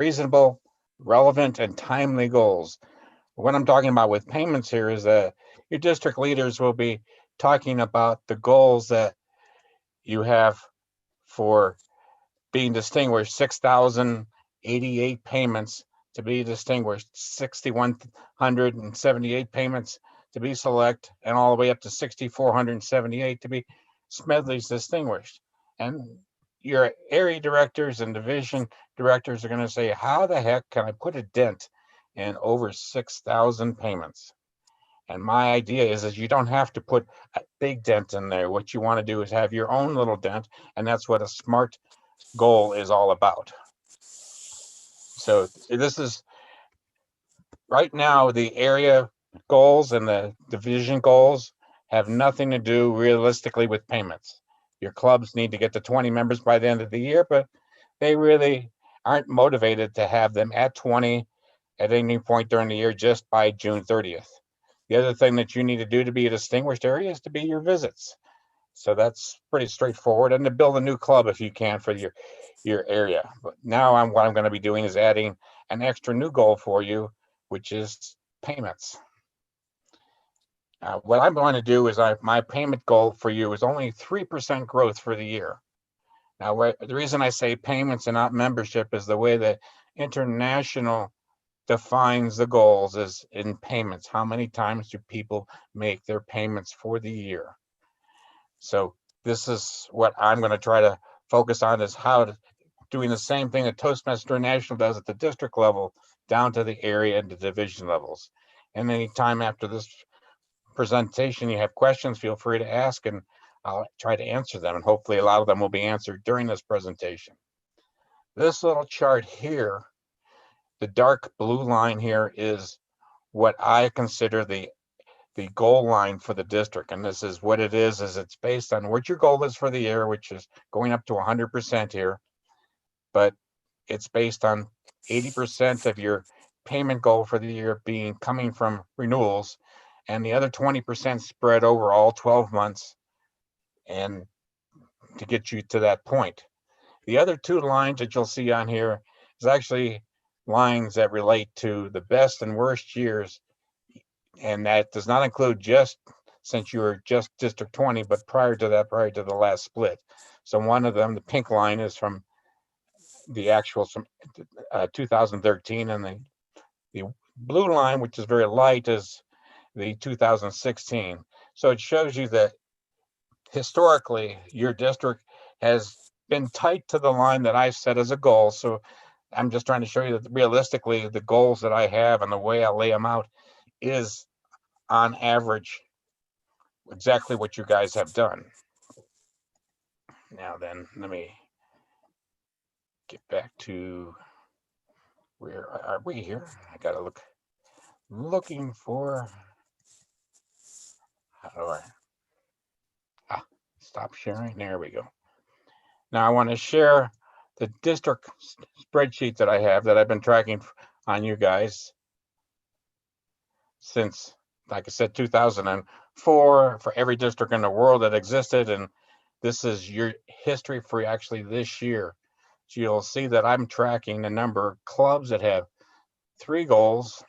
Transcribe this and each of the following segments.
reasonable, relevant, and timely goals. What I'm talking about with payments here is that your district leaders will be talking about the goals that you have for being distinguished, 6,088 payments to be distinguished, 6,178 payments to be select, and all the way up to 6,478 to be Smedley's distinguished. And your area directors and division directors are going to say, how the heck can I put a dent in over 6,000 payments? And my idea is you don't have to put a big dent in there. What you want to do is have your own little dent, and that's what a SMART goal is all about. So this is right now the area goals and the division goals have nothing to do realistically with payments. Your clubs need to get to 20 members by the end of the year, but they really aren't motivated to have them at 20 at any point during the year just by June 30th. The other thing that you need to do to be a distinguished area is to be your visits. So that's pretty straightforward, and to build a new club if you can for your area. But now what I'm going to be doing is adding an extra new goal for you, which is payments. What I'm going to do is my payment goal for you is only 3% growth for the year. Now, the reason I say payments and not membership is the way that international defines the goals is in payments. How many times do people make their payments for the year? So this is what I'm going to try to focus on, is how to doing the same thing that Toastmaster International does at the district level down to the area and the division levels. And anytime after this presentation you have questions, feel free to ask and I'll try to answer them, and hopefully a lot of them will be answered during this presentation. This little chart here, the dark blue line here, is what I consider the goal line for the district. And this is what it is it's based on what your goal is for the year, which is going up to 100% here. But it's based on 80% of your payment goal for the year being coming from renewals, and the other 20% spread over all 12 months and to get you to that point. The other two lines that you'll see on here is actually lines that relate to the best and worst years, and that does not include just since you were just District 20, but prior to that, prior to the last split. So one of them, the pink line, is from the actual from 2013, and the blue line, which is very light, is the 2016. So it shows you that historically your district has been tight to the line that I set as a goal. So I'm just trying to show you that realistically the goals that I have and the way I lay them out is on average exactly what you guys have done. Now then, let me get back to where are we here? I gotta looking for, how do I stop sharing? There we go. Now I want to share the district spreadsheet that I have that I've been tracking on you guys since, like I said, 2004 for every district in the world that existed. And this is your history for actually this year. So you'll see that I'm tracking the number of clubs that have 3 goals,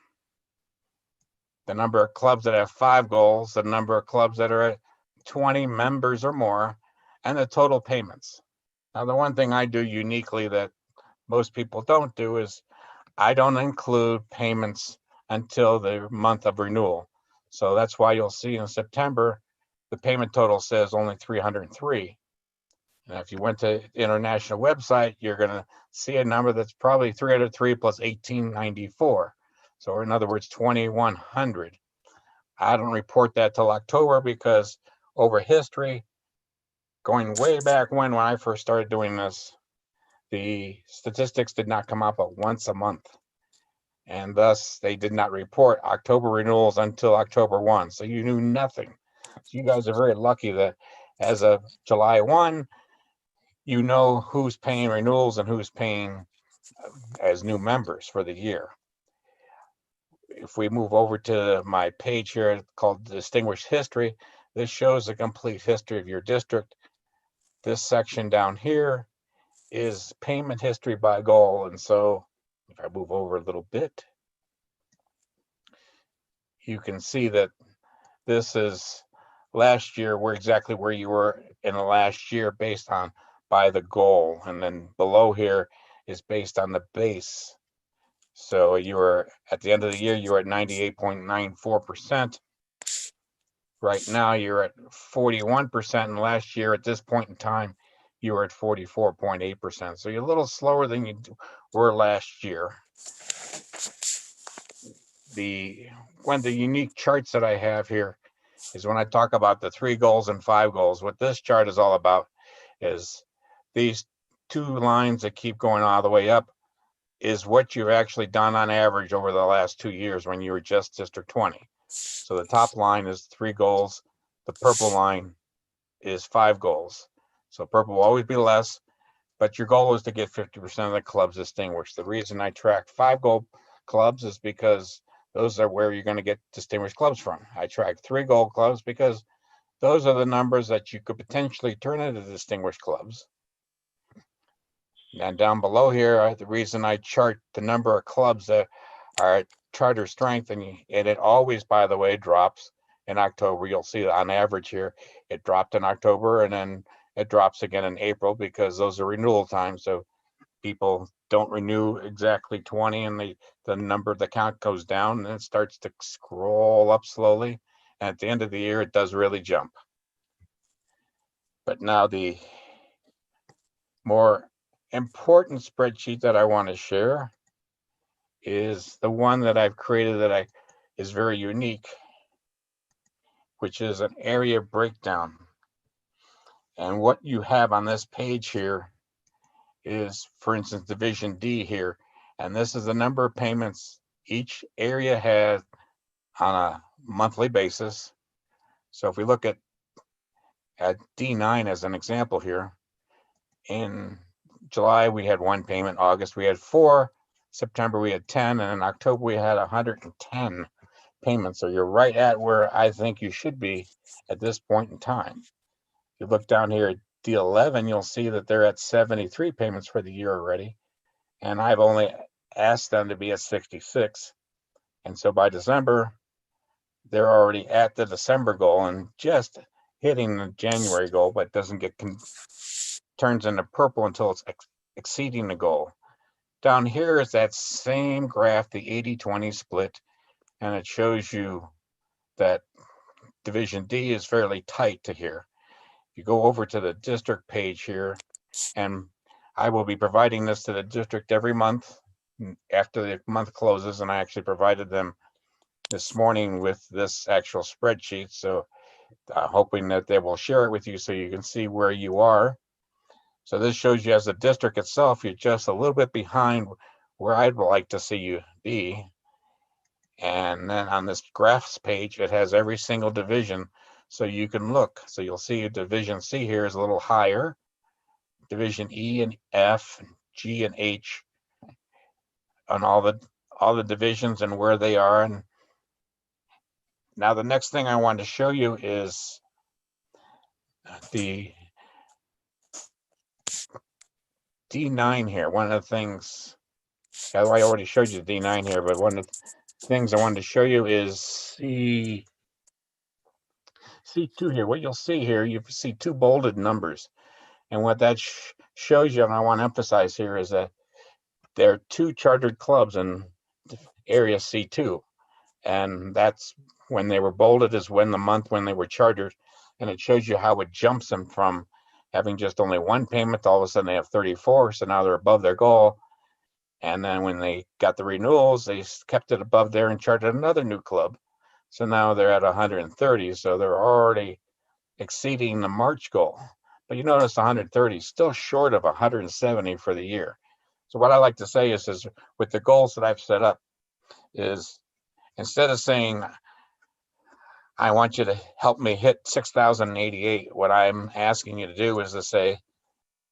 the number of clubs that have 5 goals, the number of clubs that are at 20 members or more, and the total payments. Now, the one thing I do uniquely that most people don't do is I don't include payments until the month of renewal. So that's why you'll see in September, the payment total says only 303. And if you went to the international website, you're going to see a number that's probably 303 plus 1894. So in other words, 2100. I don't report that till October because over history, going way back when I first started doing this, the statistics did not come out but once a month. And thus they did not report October renewals until October 1. So you knew nothing. So you guys are very lucky that as of July 1, you know who's paying renewals and who's paying as new members for the year. If we move over to my page here called Distinguished History, this shows the complete history of your district. This section down here is payment history by goal. And so If I move over a little bit, you can see that this is last year, where exactly where you were in the last year based on by the goal. And then below here is based on the base. So you were at the end of the year, you were at 98.94%. Right now you're at 41%. And last year at this point in time, you were at 44.8%. So you're a little slower than you were last year. One of the unique charts that I have here is when I talk about the 3 goals and 5 goals. What this chart is all about is these 2 lines that keep going all the way up is what you've actually done on average over the last 2 years when you were just District 20. So the top line is 3 goals. The purple line is 5 goals. So purple will always be less, but your goal is to get 50% of the clubs distinguished. The reason I track 5 goal clubs is because those are where you're going to get distinguished clubs from. I track 3 gold clubs because those are the numbers that you could potentially turn into distinguished clubs. And down below here, the reason I chart the number of clubs that are at charter strength, and it always, by the way, drops in October. You'll see on average here, it dropped in October, and then it drops again in April because those are renewal times. So people don't renew exactly 20, and the count goes down, and it starts to scroll up slowly. And at the end of the year, it does really jump. But now the more important spreadsheet that I want to share is the one that I've created that is very unique, which is an area breakdown. And what you have on this page here is, for instance, Division D here. And this is the number of payments each area has on a monthly basis. So if we look at D9 as an example here, in July we had 1 payment, August we had 4, September we had 10, and in October we had 110 payments. So you're right at where I think you should be at this point in time. If you look down here at D11, you'll see that they're at 73 payments for the year already. And I've only asked them to be at 66. And so by December, they're already at the December goal and just hitting the January goal, but doesn't get turns into purple until it's exceeding the goal. Down here is that same graph, the 80-20 split, and it shows you that Division D is fairly tight to here. You go over to the district page here, and I will be providing this to the district every month after the month closes, and I actually provided them this morning with this actual spreadsheet, so hoping that they will share it with you so you can see where you are. So this shows you as a district itself, you're just a little bit behind where I'd like to see you be. And then on this graphs page, it has every single division, so you can look. So you'll see Division C here is a little higher. Division E and F, G and H, on all the divisions and where they are. And now the next thing I want to show you is the D9 here. One of the things, I already showed you the D9 here, but one of the things I wanted to show you is C2 here. What you'll see here, you see 2 bolded numbers. And what that shows you, and I want to emphasize here, is that there are 2 chartered clubs in area C2. And that's when they were bolded is when they were chartered. And it shows you how it jumps them from having just only 1 payment, all of a sudden they have 34, so now they're above their goal. And then when they got the renewals, they kept it above there and chartered another new club. So now they're at 130, so they're already exceeding the March goal. But you notice 130 is still short of 170 for the year. So what I like to say is with the goals that I've set up is, instead of saying, I want you to help me hit 6,088, what I'm asking you to do is to say,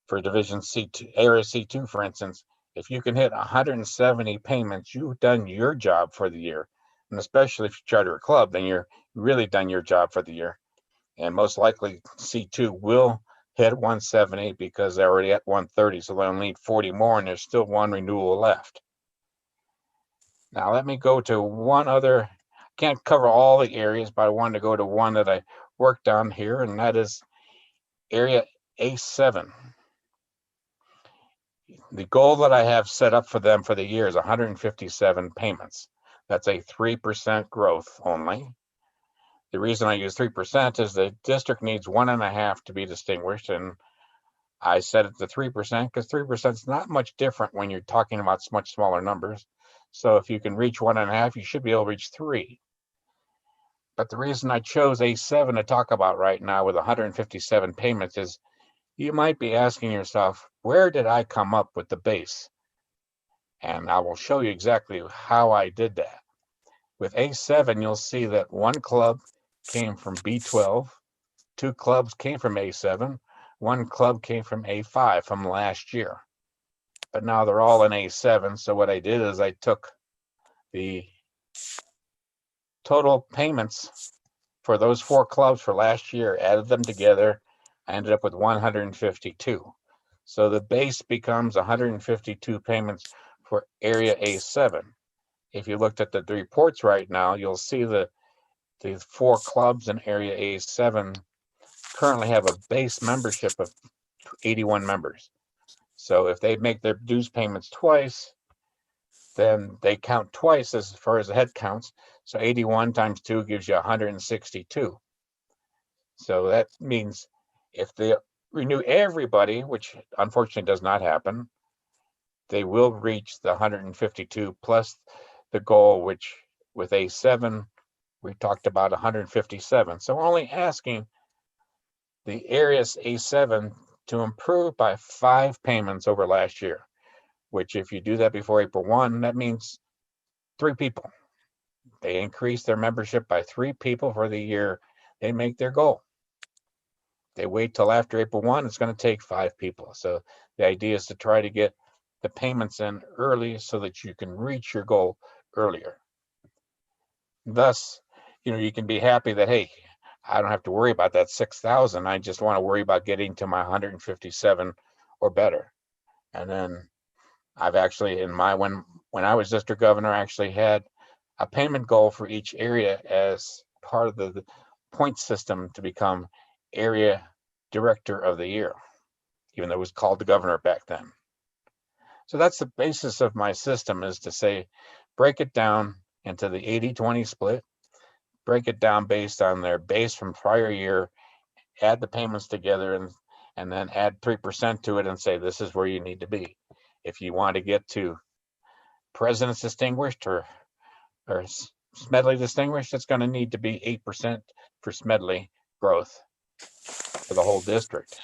for Division C2, Area C2, for instance, if you can hit 170 payments, you've done your job for the year. And especially if you charter a club, then you're really done your job for the year. And most likely C2 will hit 170 because they're already at 130, so they'll need 40 more, and there's still 1 renewal left. Now let me go to one other, can't cover all the areas, but I wanted to go to one that I worked on here, and that is area A7. The goal that I have set up for them for the year is 157 payments. That's a 3% growth only. The reason I use 3% is the district needs 1.5 to be distinguished, and I set it to 3% because 3% is not much different when you're talking about much smaller numbers. So if you can reach 1.5, you should be able to reach 3. But the reason I chose A7 to talk about right now with 157 payments is you might be asking yourself, where did I come up with the base? And I will show you exactly how I did that. With A7, you'll see that one club came from B12, 2 clubs came from A7, 1 club came from A5 from last year. But now they're all in A7, so what I did is I took the total payments for those 4 clubs for last year, added them together, I ended up with 152. So the base becomes 152 payments for area A7. If you looked at the reports right now, you'll see that the 4 clubs in area A7 currently have a base membership of 81 members. So if they make their dues payments twice, then they count twice as far as the head counts. So 81 times 2 gives you 162. So that means if they renew everybody, which unfortunately does not happen, they will reach the 152 plus the goal, which with A7, we talked about 157. So we're only asking the areas A7 to improve by 5 payments over last year, which if you do that before April 1, that means 3 people. They increase their membership by 3 people for the year they make their goal. They wait till after April 1, it's going to take 5 people. So the idea is to try to get the payments in early so that you can reach your goal earlier. Thus, you can be happy that, hey, I don't have to worry about that 6,000. I just want to worry about getting to my 157 or better. And then I've actually, when I was district governor, I actually had a payment goal for each area as part of the point system to become area director of the year, even though it was called the governor back then. So that's the basis of my system, is to say, break it down into the 80-20 split, break it down based on their base from prior year, add the payments together, and then add 3% to it and say, this is where you need to be. If you want to get to president's distinguished or Smedley distinguished, it's going to need to be 8% for Smedley growth for the whole district.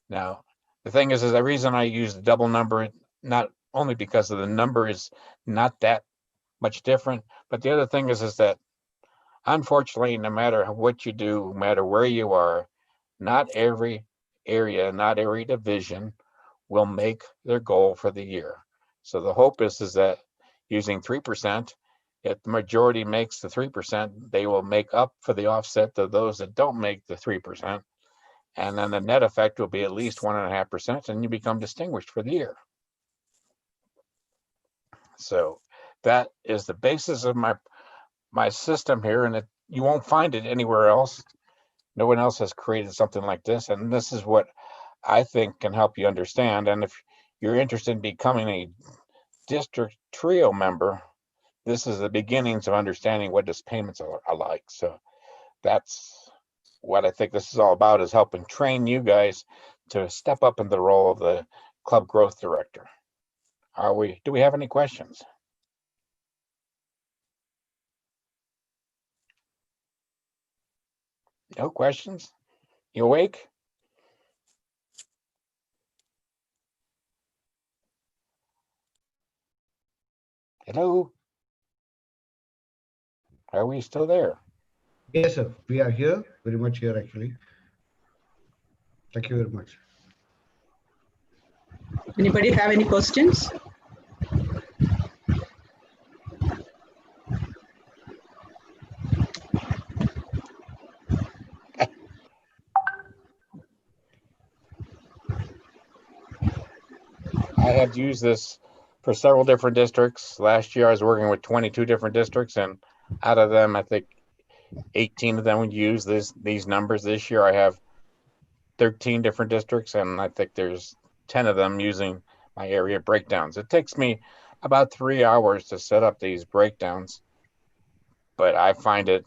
Now, the thing is the reason I use the double number, not only because of the number is not that much different, but the other thing is that unfortunately, no matter what you do, no matter where you are, not every area, not every division will make their goal for the year. So the hope is that using 3%, if the majority makes the 3%, they will make up for the offset to those that don't make the 3%. And then the net effect will be at least 1.5%, and you become distinguished for the year. So that is the basis of my system here, and you won't find it anywhere else. No one else has created something like this, and this is what I think can help you understand. And if you're interested in becoming a district trio member, this is the beginnings of understanding what these payments are like. So that's what I think this is all about, is helping train you guys to step up in the role of the club growth director. Do we have any questions? No questions? You awake? Hello? Are we still there? Yes, sir. We are here, very much here actually. Thank you very much. Anybody have any questions? I have used this for several different districts. Last year I was working with 22 different districts, and out of them, I think 18 of them would use these numbers. This year I have 13 different districts, and I think there's 10 of them using my area breakdowns. It takes me about 3 hours to set up these breakdowns, but I find it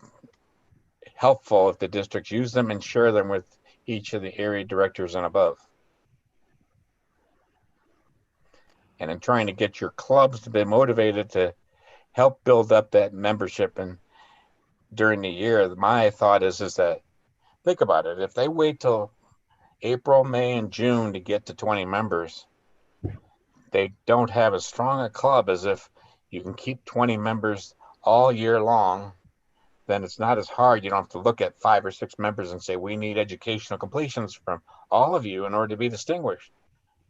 helpful if the districts use them and share them with each of the area directors and above. And in trying to get your clubs to be motivated to help build up that membership and during the year, my thought is that, think about it, if they wait till April, May, and June to get to 20 members, they don't have as strong a club as if you can keep 20 members all year long. Then it's not as hard. You don't have to look at 5 or 6 members and say, we need educational completions from all of you in order to be distinguished.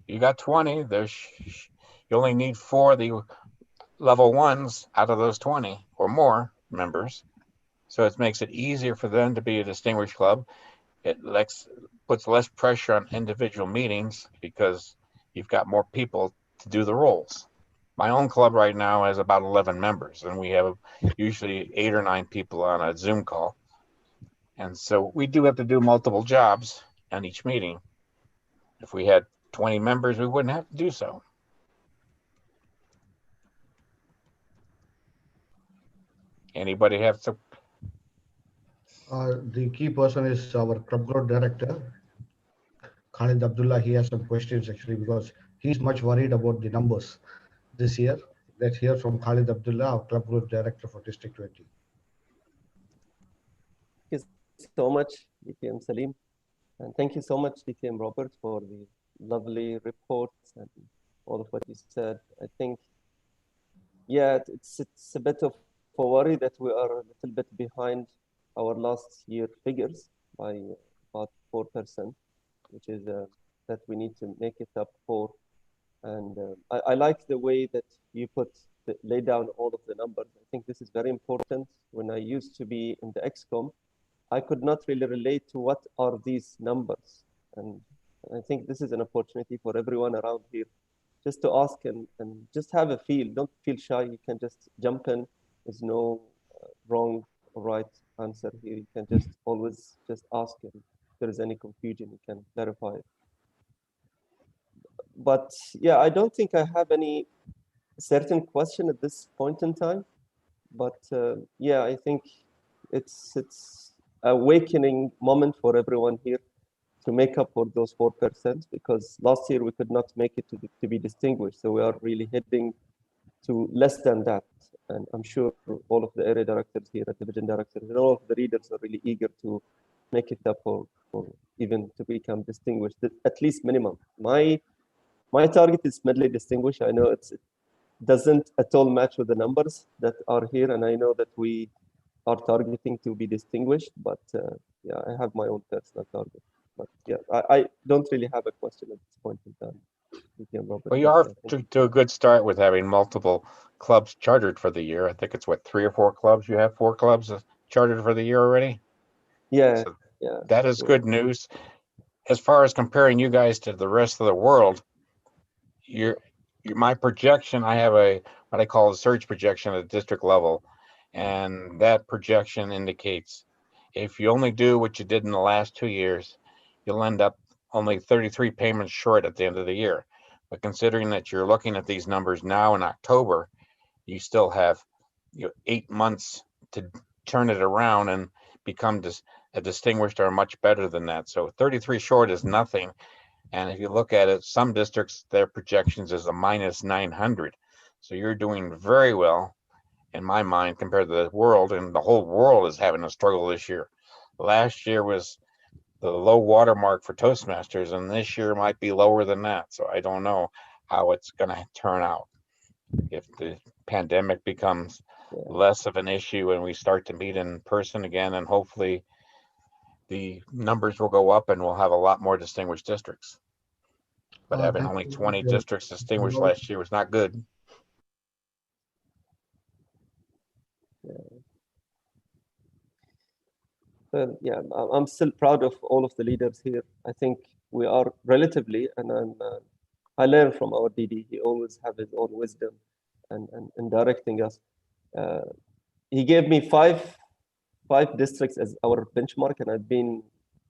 You got 20, you only need 4 of the level 1s out of those 20 or more members. So it makes it easier for them to be a distinguished club. It puts less pressure on individual meetings because you've got more people to do the roles. My own club right now has about 11 members, and we have usually 8 or 9 people on a Zoom call. And so we do have to do multiple jobs on each meeting. If we had 20 members, we wouldn't have to do so. Anybody have some? The key person is our club growth director, Khalid Abdullah. He has some questions actually because he's much worried about the numbers this year. Let's hear from Khalid Abdullah, our club growth director for District 20. Thank you so much, DPM Salim. And thank you so much, DPM Robert, for the lovely reports and all of what you said. I think, yeah, it's a bit of a worry that we are a little bit behind our last year figures by about 4%, which is that we need to make it up for. And I like the way that you lay down all of the numbers. I think this is very important. When I used to be in the XCOM, I could not really relate to what are these numbers. And I think this is an opportunity for everyone around here just to ask and just have a feel. Don't feel shy. You can just jump in. There's no wrong or right answer here. You can just always just ask, and if there is any confusion, you can clarify it. But yeah, I don't think I have any certain question at this point in time. But yeah, I think it's awakening moment for everyone here to make up for those 4%, because last year we could not make it to be distinguished. So we are really heading to less than that. And I'm sure all of the area directors here, division directors, and all of the leaders are really eager to make it up for even to become distinguished, at least minimum. My target is medley distinguished. I know it doesn't at all match with the numbers that are here, and I know that we are targeting to be distinguished, but yeah, I have my own personal target. But yeah, I don't really have a question at this point in time. Well, you are to a good start with having multiple clubs chartered for the year. I think it's what, 3 or 4 clubs? You have 4 clubs chartered for the year already? Yeah, So yeah. that is good news. As far as comparing you guys to the rest of the world, my projection, I have what I call a surge projection at the district level, and that projection indicates if you only do what you did in the last 2 years, you'll end up only 33 payments short at the end of the year. But considering that you're looking at these numbers now in October, you still have 8 months to turn it around and become a distinguished or much better than that. So 33 short is nothing. And if you look at it, some districts, their projections is a minus 900. So you're doing very well, in my mind, compared to the world. And the whole world is having a struggle this year. Last year was the low water mark for Toastmasters, and this year might be lower than that. So I don't know how it's going to turn out. If the pandemic becomes less of an issue and we start to meet in person again, and hopefully the numbers will go up and we'll have a lot more distinguished districts. But having only 20 districts distinguished last year was not good. Yeah. Well, yeah, I'm still proud of all of the leaders here. I think we are relatively, and I learn from our DD. He always have his own wisdom and directing us. He gave me five districts as our benchmark, and I've been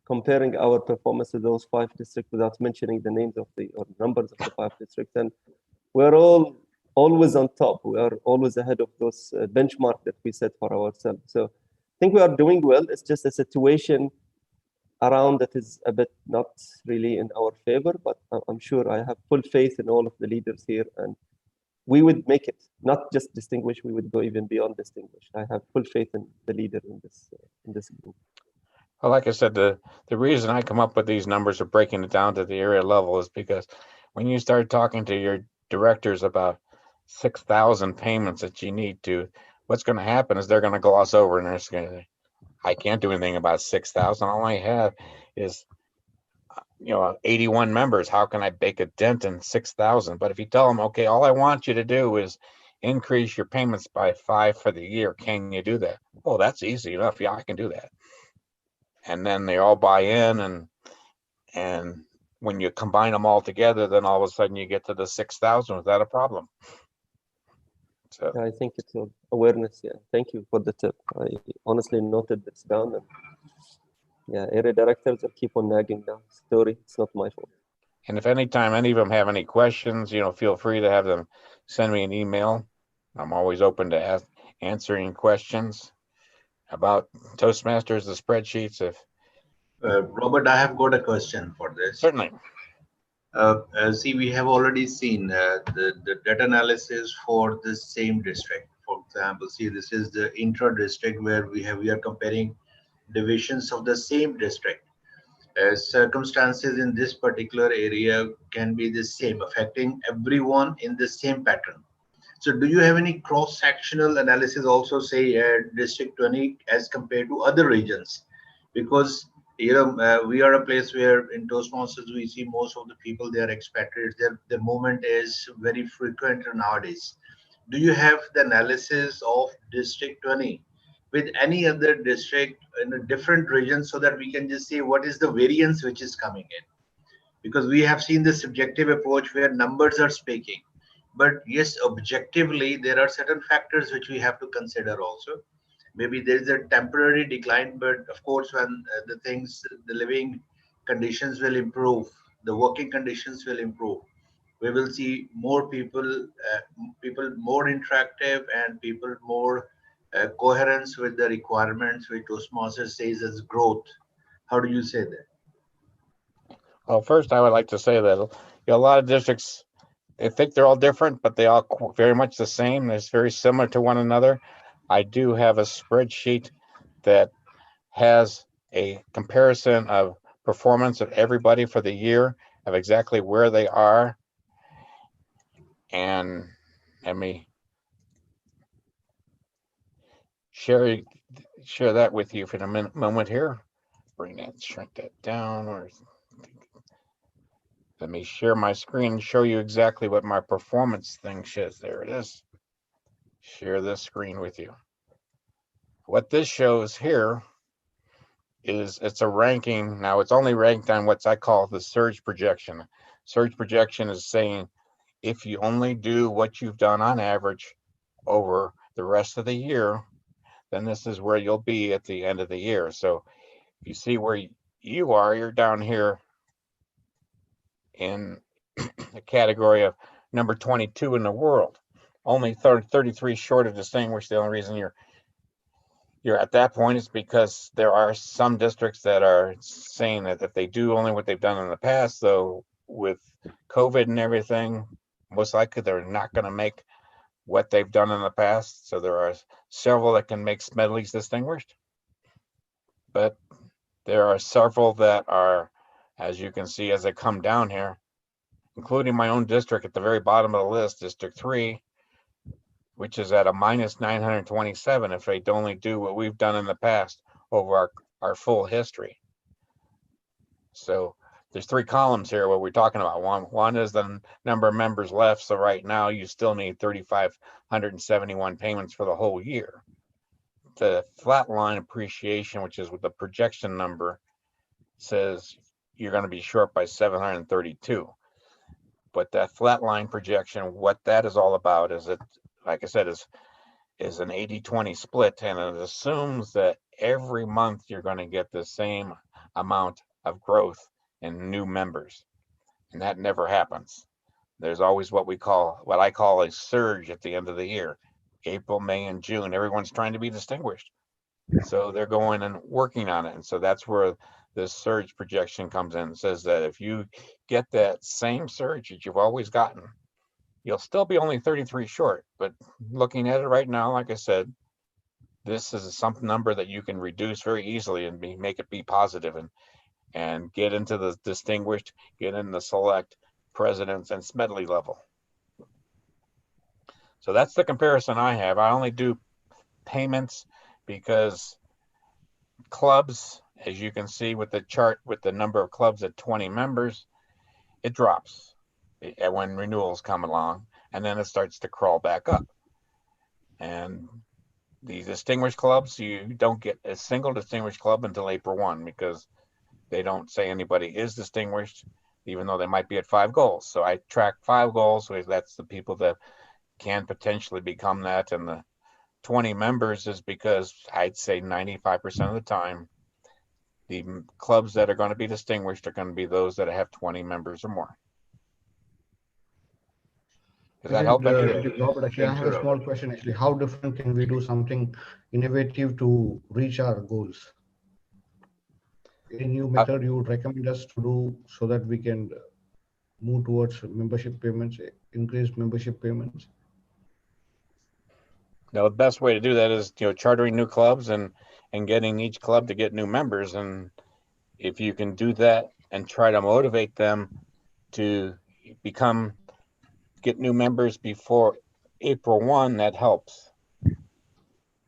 comparing our performance to those 5 districts without mentioning the names of or numbers of the 5 districts, and we're always on top. We are always ahead of those benchmark that we set for ourselves. So I think we are doing well. It's just a situation around that is a bit not really in our favor, but I'm sure I have full faith in all of the leaders here, and we would make it, not just distinguish, we would go even beyond distinguish. I have full faith in the leader in this group. Well, like I said, the reason I come up with these numbers of breaking it down to the area level is because when you start talking to your directors about 6,000 payments that you need to, what's going to happen is they're going to gloss over and they're just going to, I can't do anything about 6,000. All I have is, 81 members. How can I make a dent in 6,000? But if you tell them, okay, all I want you to do is increase your payments by 5 for the year. Can you do that? Oh, that's easy enough. Yeah, I can do that. And then they all buy in, and when you combine them all together, then all of a sudden you get to the 6,000 without a problem. So I think it's awareness. Yeah, thank you for the tip. I honestly noted this down, and yeah, area directors will keep on nagging down. Sorry, it's not my fault. And if anytime any of them have any questions, feel free to have them send me an email. I'm always open to answering questions about Toastmasters, the spreadsheets. If Robert, I have got a question for this. certainly. See, we have already seen the data analysis for the same district. For example, see, this is the intra-district where we are comparing divisions of the same district. Circumstances in this particular area can be the same, affecting everyone in the same pattern. So do you have any cross-sectional analysis also, say, District 20 as compared to other regions? Because we are a place where in Toastmasters we see most of the people, they are expatriates. Their movement is very frequent nowadays. Do you have the analysis of District 20 with any other district in a different region so that we can just see what is the variance which is coming in? Because we have seen the subjective approach where numbers are speaking, but yes, objectively there are certain factors which we have to consider also. Maybe there is a temporary decline, but of course when the living conditions will improve, the working conditions will improve, we will see more people more interactive and people more coherence with the requirements which Toastmasters says as growth. How do you say that? Well, first I would like to say that a lot of districts, they think they're all different, but they all very much the same. It's very similar to one another. I do have a spreadsheet that has a comparison of performance of everybody for the year, of exactly where they are. And let me share that with you for a moment here. Shrink that down. Let me share my screen and show you exactly what my performance thing says. There it is. Share this screen with you. What this shows here is it's a ranking. Now it's only ranked on what I call the surge projection. Surge projection is saying if you only do what you've done on average over the rest of the year, then this is where you'll be at the end of the year. So if you see where you are, you're down here in the category of number 22 in the world, only 33 short of distinguished. The only reason you're at that point is because there are some districts that are saying that if they do only what they've done in the past, though with COVID and everything, most likely they're not going to make what they've done in the past. So there are several that can make Smedley's distinguished, but there are several that are, as you can see as I come down here, including my own district at the very bottom of the list, District 3, which is at a minus 927 if they only do what we've done in the past over our full history. So there's 3 columns here what we're talking about. One is the number of members left. So right now you still need 3,571 payments for the whole year. The flat line appreciation, which is with the projection number, says you're going to be short by 732. But that flat line projection, what that is all about is it, like I said, is an 80-20 split, and it assumes that every month you're going to get the same amount of growth in new members. And that never happens. There's always what I call a surge at the end of the year. April, May, and June, everyone's trying to be distinguished. So they're going and working on it. And so that's where this surge projection comes in. It says that if you get that same surge that you've always gotten, you'll still be only 33 short. But looking at it right now, like I said, this is some number that you can reduce very easily and make it be positive and get into the distinguished, get in the select, presidents, and Smedley level. So that's the comparison I have. I only do payments because clubs, as you can see with the chart, with the number of clubs at 20 members, it drops when renewals come along, and then it starts to crawl back up. And the distinguished clubs, you don't get a single distinguished club until April 1 because they don't say anybody is distinguished, even though they might be at 5 goals. So I track 5 goals, so that's the people that can potentially become that. And the 20 members is because I'd say 95% of the time, the clubs that are going to be distinguished are going to be those that have 20 members or more. Does that help? Robert, actually, I Thank have you, a small Robert. question. Actually, how different can we do something innovative to reach our goals? Any new method you would recommend us to do so that we can move towards membership payments, increased membership payments? Now, the best way to do that is, chartering new clubs and getting each club to get new members. And if you can do that and try to motivate them to get new members before April 1, that helps.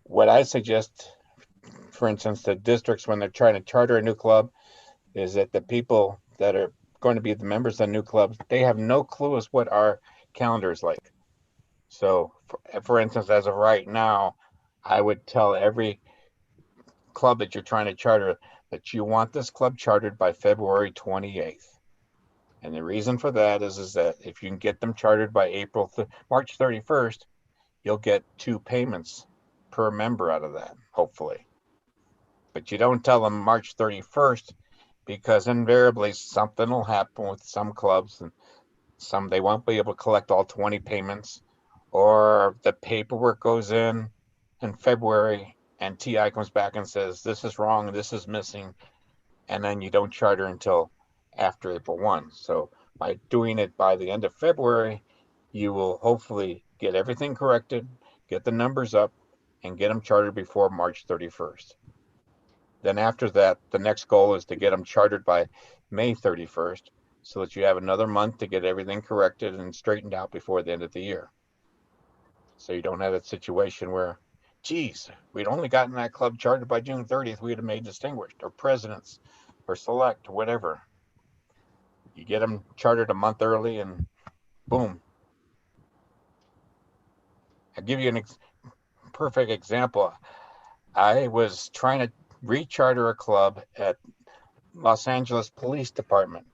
What I suggest, for instance, the districts, when they're trying to charter a new club, is that the people that are going to be the members of the new clubs, they have no clue as what our calendar is like. So, for instance, as of right now, I would tell every club that you're trying to charter that you want this club chartered by February 28th. And the reason for that is that if you can get them chartered by March 31st, you'll get 2 payments per member out of that, hopefully. But you don't tell them March 31st because invariably something will happen with some clubs, and they won't be able to collect all 20 payments, or the paperwork goes in February and TI comes back and says, this is wrong, this is missing, and then you don't charter until after April 1. So by doing it by the end of February, you will hopefully get everything corrected, get the numbers up, and get them chartered before March 31st. Then after that, the next goal is to get them chartered by May 31st so that you have another month to get everything corrected and straightened out before the end of the year. So you don't have that situation where, geez, we'd only gotten that club chartered by June 30th, we'd have made distinguished or presidents or select or whatever. You get them chartered a month early and boom. I'll give you a perfect example. I was trying to recharter a club at Los Angeles Police Department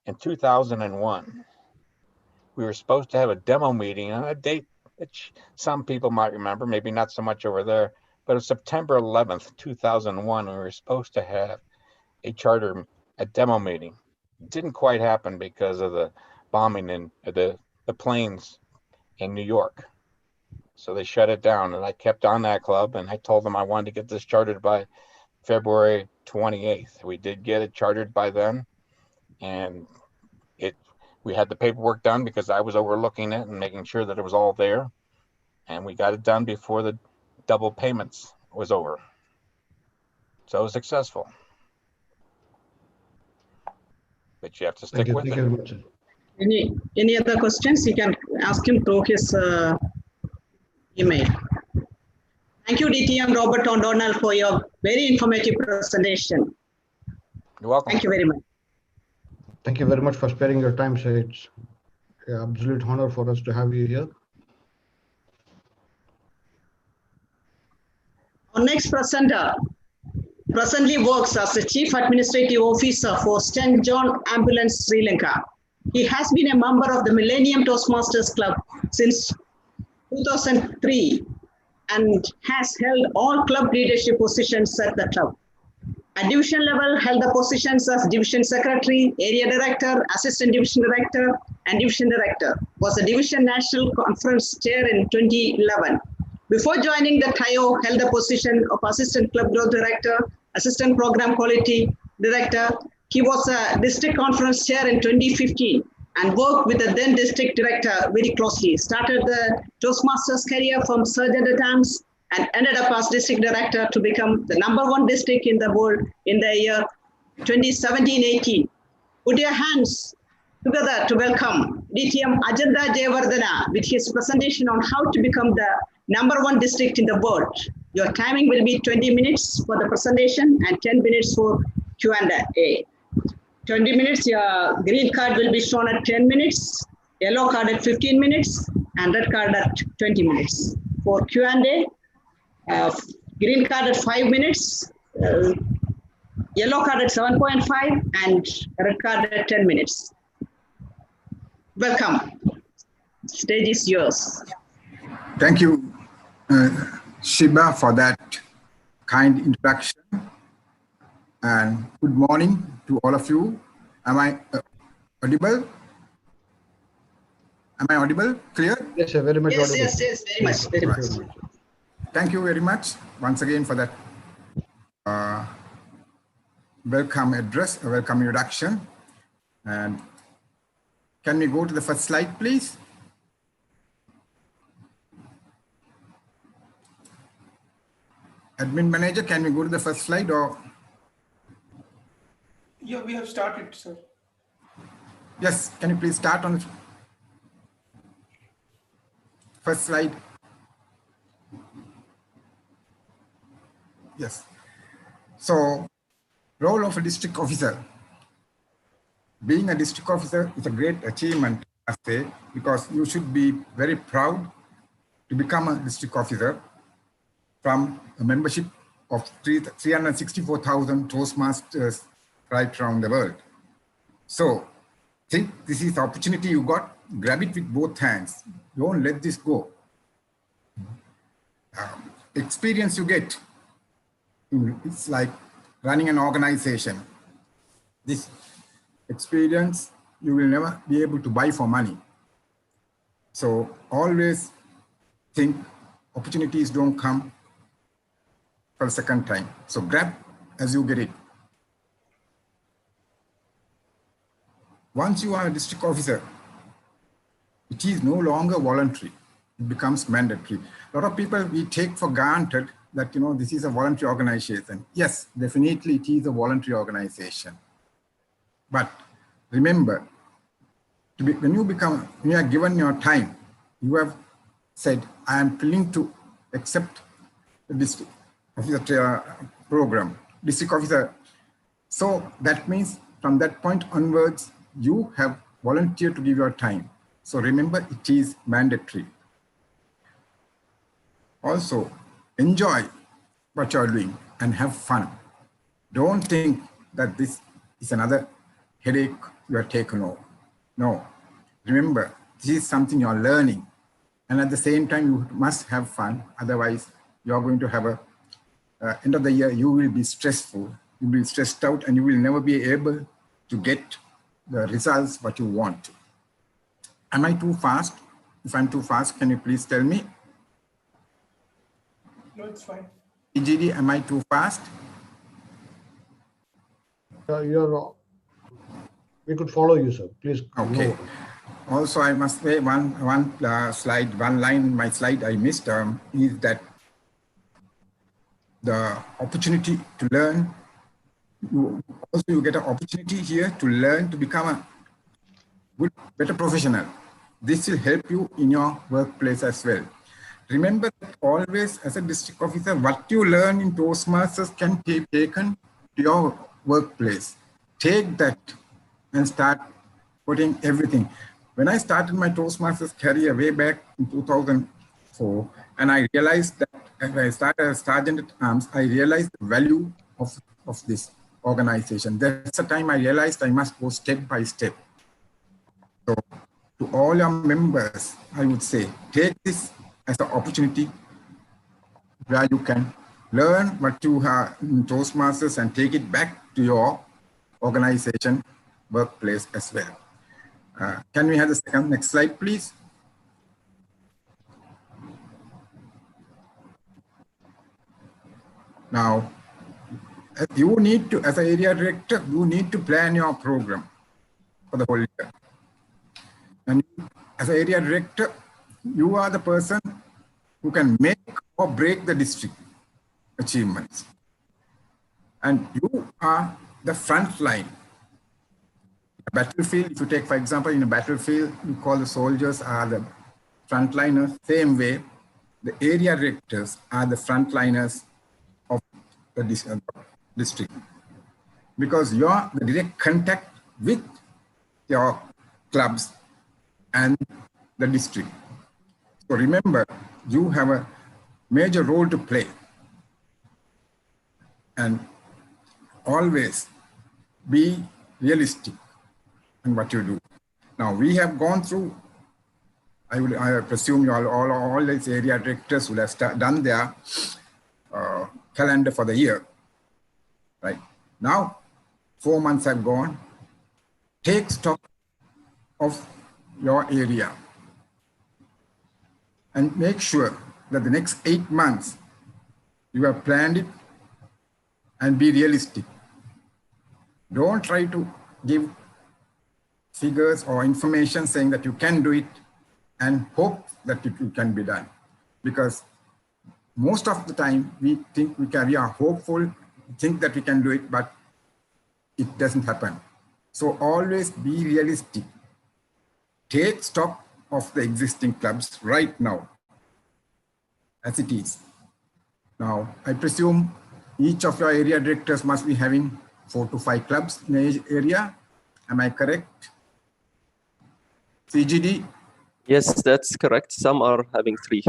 in 2001. We were supposed to have a demo meeting on a date that some people might remember, maybe not so much over there, but it was September 11th, 2001. We were supposed to have a demo meeting. It didn't quite happen because of the bombing in the planes in New York. So they shut it down, and I kept on that club, and I told them I wanted to get this chartered by February 28th. We did get it chartered by then, and we had the paperwork done because I was overlooking it and making sure that it was all there, and we got it done before the double payments was over. So it was successful. But you have to stick with it. Thank you very much. Any other questions? You can ask him through his email. Thank you, DTM Robert O'Donnell, for your very informative presentation. You're welcome. Thank you very much. Thank you very much for sparing your time, sir. It's an absolute honor for us to have you here. Our next presenter presently works as the Chief Administrative Officer for St. John Ambulance Sri Lanka. He has been a member of the Millennium Toastmasters Club since 2003 and has held all club leadership positions at the club. At division level, held the positions as division secretary, area director, assistant division director, and division director. Was the division national conference chair in 2011. Before joining the TIO, held the position of assistant club growth director, assistant program quality director. He was a district conference chair in 2015 and worked with the then district director very closely. Started the Toastmasters career from Sergeant at Arms and ended up as district director to become the #1 district in the world in the year 2017-18. Put your hands together to welcome DTM Ajantha Jayawardena with his presentation on how to become the #1 district in the world. Your timing will be 20 minutes for the presentation and 10 minutes for Q&A. 20 minutes, your green card will be shown at 10 minutes, yellow card at 15 minutes, and red card at 20 minutes. For Q&A, green card at 5 minutes, yellow card at 7.5, and red card at 10 minutes. Welcome. Stage is yours. Thank you, Shiba, for that kind introduction. And good morning to all of you. Am I audible? Am I audible? Clear? Yes, sir, very much Yes, audible. yes, very much. Very much. Thank you very much once again for that welcome address, welcome introduction. And can we go to the first slide, please? Admin manager, can we go to the first slide or? Yeah, we have started, sir. Yes, can you please start on first slide? Yes. So, role of a district officer. Being a district officer is a great achievement, I say, because you should be very proud to become a district officer from a membership of 364,000 Toastmasters right around the world. So, think this is the opportunity you got, grab it with both hands. Don't let this go. Experience you get, it's like running an organization. This experience you will never be able to buy for money. So always think opportunities don't come for a second time. So grab as you get it. Once you are a district officer, it is no longer voluntary. It becomes mandatory. A lot of people, we take for granted that, you know, this is a voluntary organization. Yes, definitely it is a voluntary organization. But remember, when you are given your time, you have said, I am willing to accept the district officer program, district officer. So that means from that point onwards, you have volunteered to give your time. So remember, it is mandatory. Also, enjoy what you're doing and have fun. Don't think that this is another headache you are taken over. No, remember, this is something you're learning. And at the same time, you must have fun. Otherwise, you're going to have end of the year, you will be stressful. You will be stressed out and you will never be able to get the results what you want. Am I too fast? If I'm too fast, can you please tell me? No, it's fine. EGD, am I too fast? We could follow you, sir. Please. Okay. No. Also, I must say one line in my slide I missed is that the opportunity to learn. You get an opportunity here to learn to become a good, better professional. This will help you in your workplace as well. Remember that always as a district officer, what you learn in Toastmasters can be taken to your workplace. Take that and start putting everything. When I started my Toastmasters career way back in 2004, and I realized that when I started as Sergeant at Arms, I realized the value of this organization. That's the time I realized I must go step by step. So to all your members, I would say, take this as an opportunity where you can learn what you have in Toastmasters and take it back to your organization, workplace as well. Can we have the next slide, please? Now, you need to, as an area director, you need to plan your program for the whole year. And as an area director, you are the person who can make or break the district achievements. And you are the front line. Battlefield, if you take, for example, in a battlefield, we call the soldiers are the frontliners. Same way, the area directors are the frontliners of the district. Because you are the direct contact with your clubs and the district. So remember, you have a major role to play. And always be realistic in what you do. Now, we have gone through, I presume you all these area directors will have done their calendar for the year, right? Now, 4 months have gone. Take stock of your area and make sure that the next 8 months you have planned it and be realistic. Don't try to give figures or information saying that you can do it and hope that it can be done. Because most of the time we think we are hopeful, think that we can do it, but it doesn't happen. So always be realistic. Take stock of the existing clubs right now as it is. Now, I presume each of your area directors must be having 4 to 5 clubs in an area. Am I correct? CGD? Yes, that's correct. Some are having 3.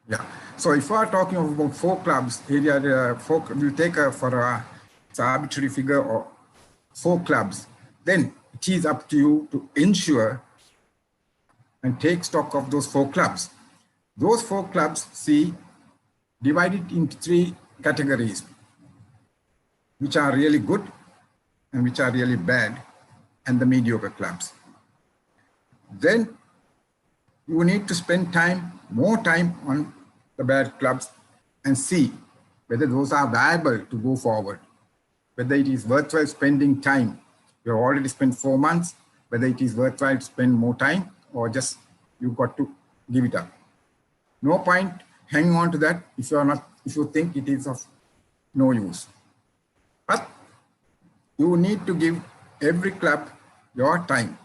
Yeah. So if we are talking about 4 clubs, we'll take it's an arbitrary figure or 4 clubs, then it is up to you to ensure and take stock of those 4 clubs. Those 4 clubs, divided into 3 categories, which are really good and which are really bad, and the mediocre clubs. Then you need to spend more time on the bad clubs and see whether those are viable to go forward, whether it is worthwhile spending time. You have already spent 4 months, whether it is worthwhile to spend more time or just you got to give it up. No point hanging on to that if you think it is of no use. But you need to give every club your time.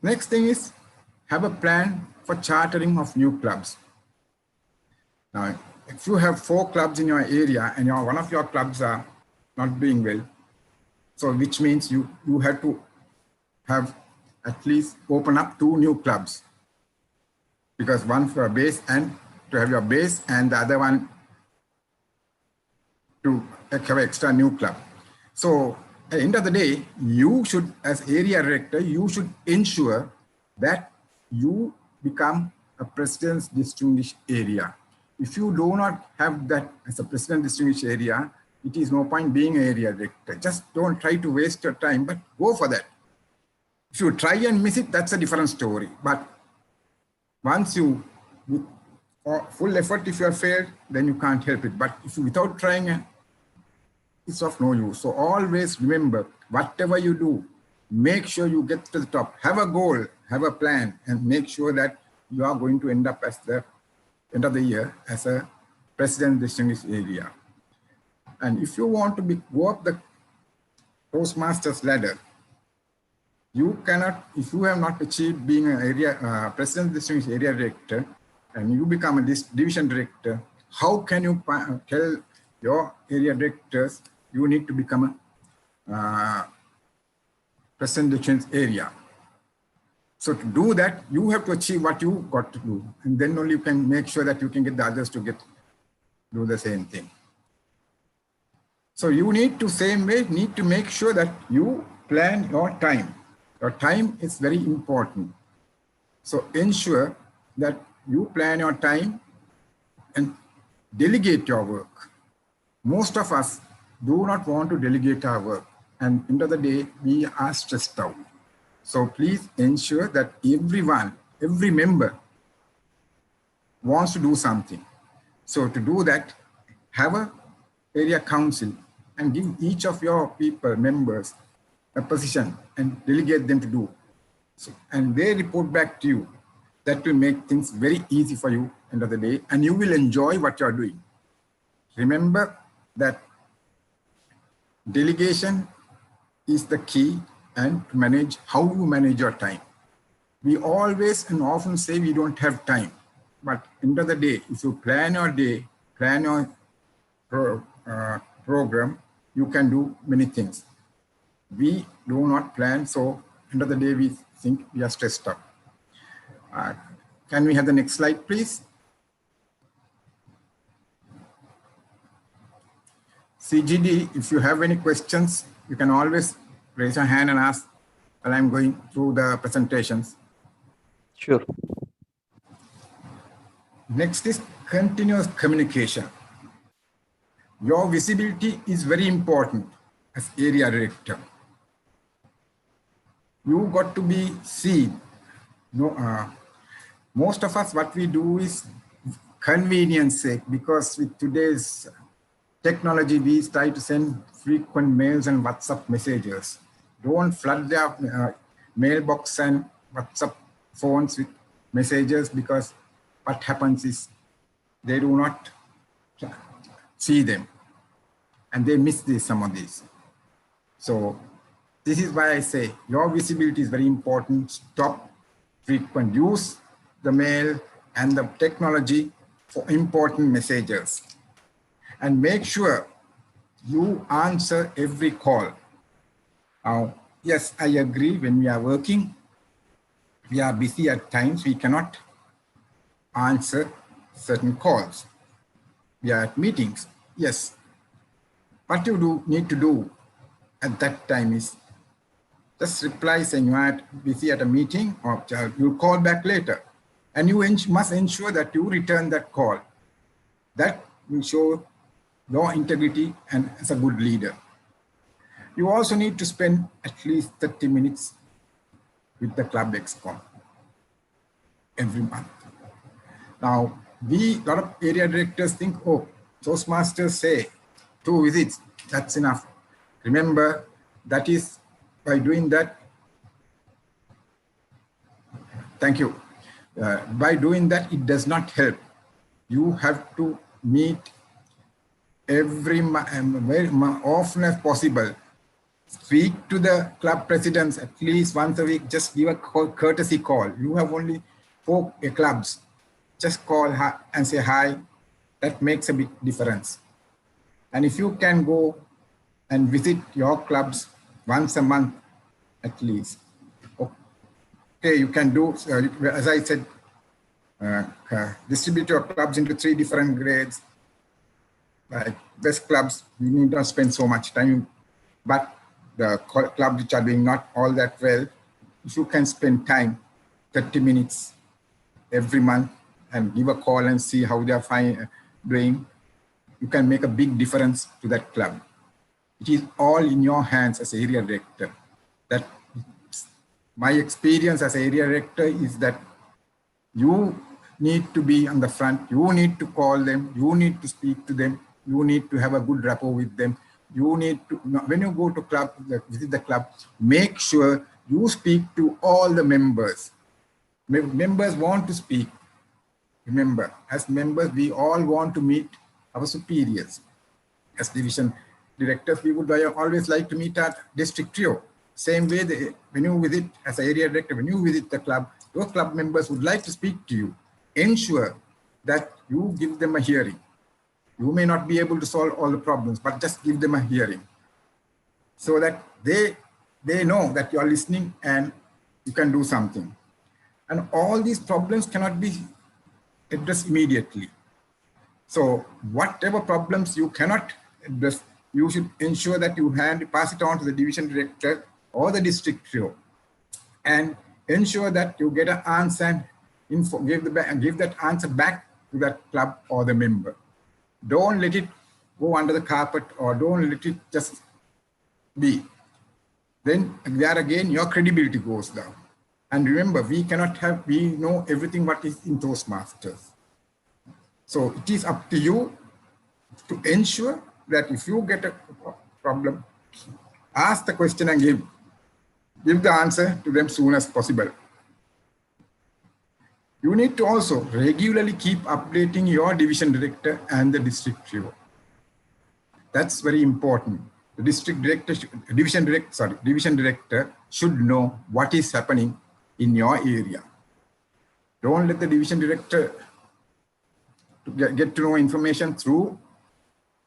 Next thing is have a plan for chartering of new clubs. Now, if you have 4 clubs in your area and one of your clubs are not doing well, so which means you have to have at least open up 2 new clubs, because one for a base and to have your base and the other one to have an extra new club. So at the end of the day, you should, as area director, you should ensure that you become a president's distinguished area. If you do not have that as a president distinguished area, it is no point being an area director. Just don't try to waste your time, but go for that. If you try and miss it, that's a different story. But once you, with full effort, if you have failed, then you can't help it. But if you, without trying, it's of no use. So always remember, whatever you do, make sure you get to the top. Have a goal, have a plan, and make sure that you are going to end up as the end of the year as a president distinguished area. And if you want to go up the Toastmasters ladder, you cannot, if you have not achieved being an area president distinguished area director, and you become a division director, how can you tell your area directors you need to become a president distinguished area? So to do that, you have to achieve what you got to do, and then only you can make sure that you can get the others to do the same thing. So you need to make sure that you plan your time, Your time is very important. So ensure that you plan your time and delegate your work. Most of us do not want to delegate our work, and end of the day, we are stressed out. So please ensure that every member wants to do something. So to do that, have a area council and give each of your members a position and delegate them to do. So, and they report back to you. That will make things very easy for you end of the day, and you will enjoy what you're doing. Remember that delegation is the key, and to manage how you manage your time. We always and often say we don't have time, but end of the day, if you plan your day, plan your program, you can do many things. We do not plan, so end of the day, we think we are stressed out. Can we have the next slide, please? CGD, if you have any questions, you can always raise your hand and ask while I'm going through the presentations. Sure. Next is continuous communication. Your visibility is very important as area director. You got to be seen. Most of us, what we do is convenience sake, because with today's technology, we try to send frequent mails and WhatsApp messages. Don't flood their mailbox and WhatsApp phones with messages, because what happens is they do not see them and they miss some of these. So this is why I say your visibility is very important. Stop frequent use the mail and the technology for important messages, and make sure you answer every call. Now, yes, I agree, when we are working, we are busy at times, we cannot answer certain calls. We are at meetings, yes. What you need to do at that time is just reply saying you are busy at a meeting, or you'll call back later. And you must ensure that you return that call. That will show your integrity and as a good leader. You also need to spend at least 30 minutes with the club excom every month. Now, a lot of area directors think, oh, Toastmasters say 2 visits, that's enough. Remember, that is by doing that. Thank you. By doing that, it does not help. You have to meet very often as possible. Speak to the club presidents at least once a week. Just give a courtesy call. You have only 4 clubs. Just call and say hi. That makes a big difference. And if you can go and visit your clubs once a month at least, okay, you can do, as I said, distribute your clubs into 3 different grades. Like best clubs, you need not spend so much time, but the clubs which are doing not all that well, if you can spend time, 30 minutes every month, and give a call and see how they are doing, you can make a big difference to that club. It is all in your hands as area director. That my experience as area director is that you need to be on the front, you need to call them, you need to speak to them, you need to have a good rapport with them. You need to, when you go to club, visit the club, make sure you speak to all the members. Members want to speak. Remember, as members, we all want to meet our superiors. As division directors, we would always like to meet at district trio. Same way, when you visit, as an area director, when you visit the club, your club members would like to speak to you. Ensure that you give them a hearing. You may not be able to solve all the problems, but just give them a hearing so that they know that you are listening and you can do something. And all these problems cannot be addressed immediately. So whatever problems you cannot address, you should ensure that you pass it on to the division director or the district trio. and ensure that you get an answer and give that answer back to that club or the member. Don't let it go under the carpet or don't let it just be. Then there again, your credibility goes down. And remember, we know everything what is in Toastmasters. So it is up to you to ensure that if you get a problem, ask the question and give the answer to them soon as possible. You need to also regularly keep updating your division director and the district CEO. That's very important. The division director should know what is happening in your area. Don't let the division director get to know information through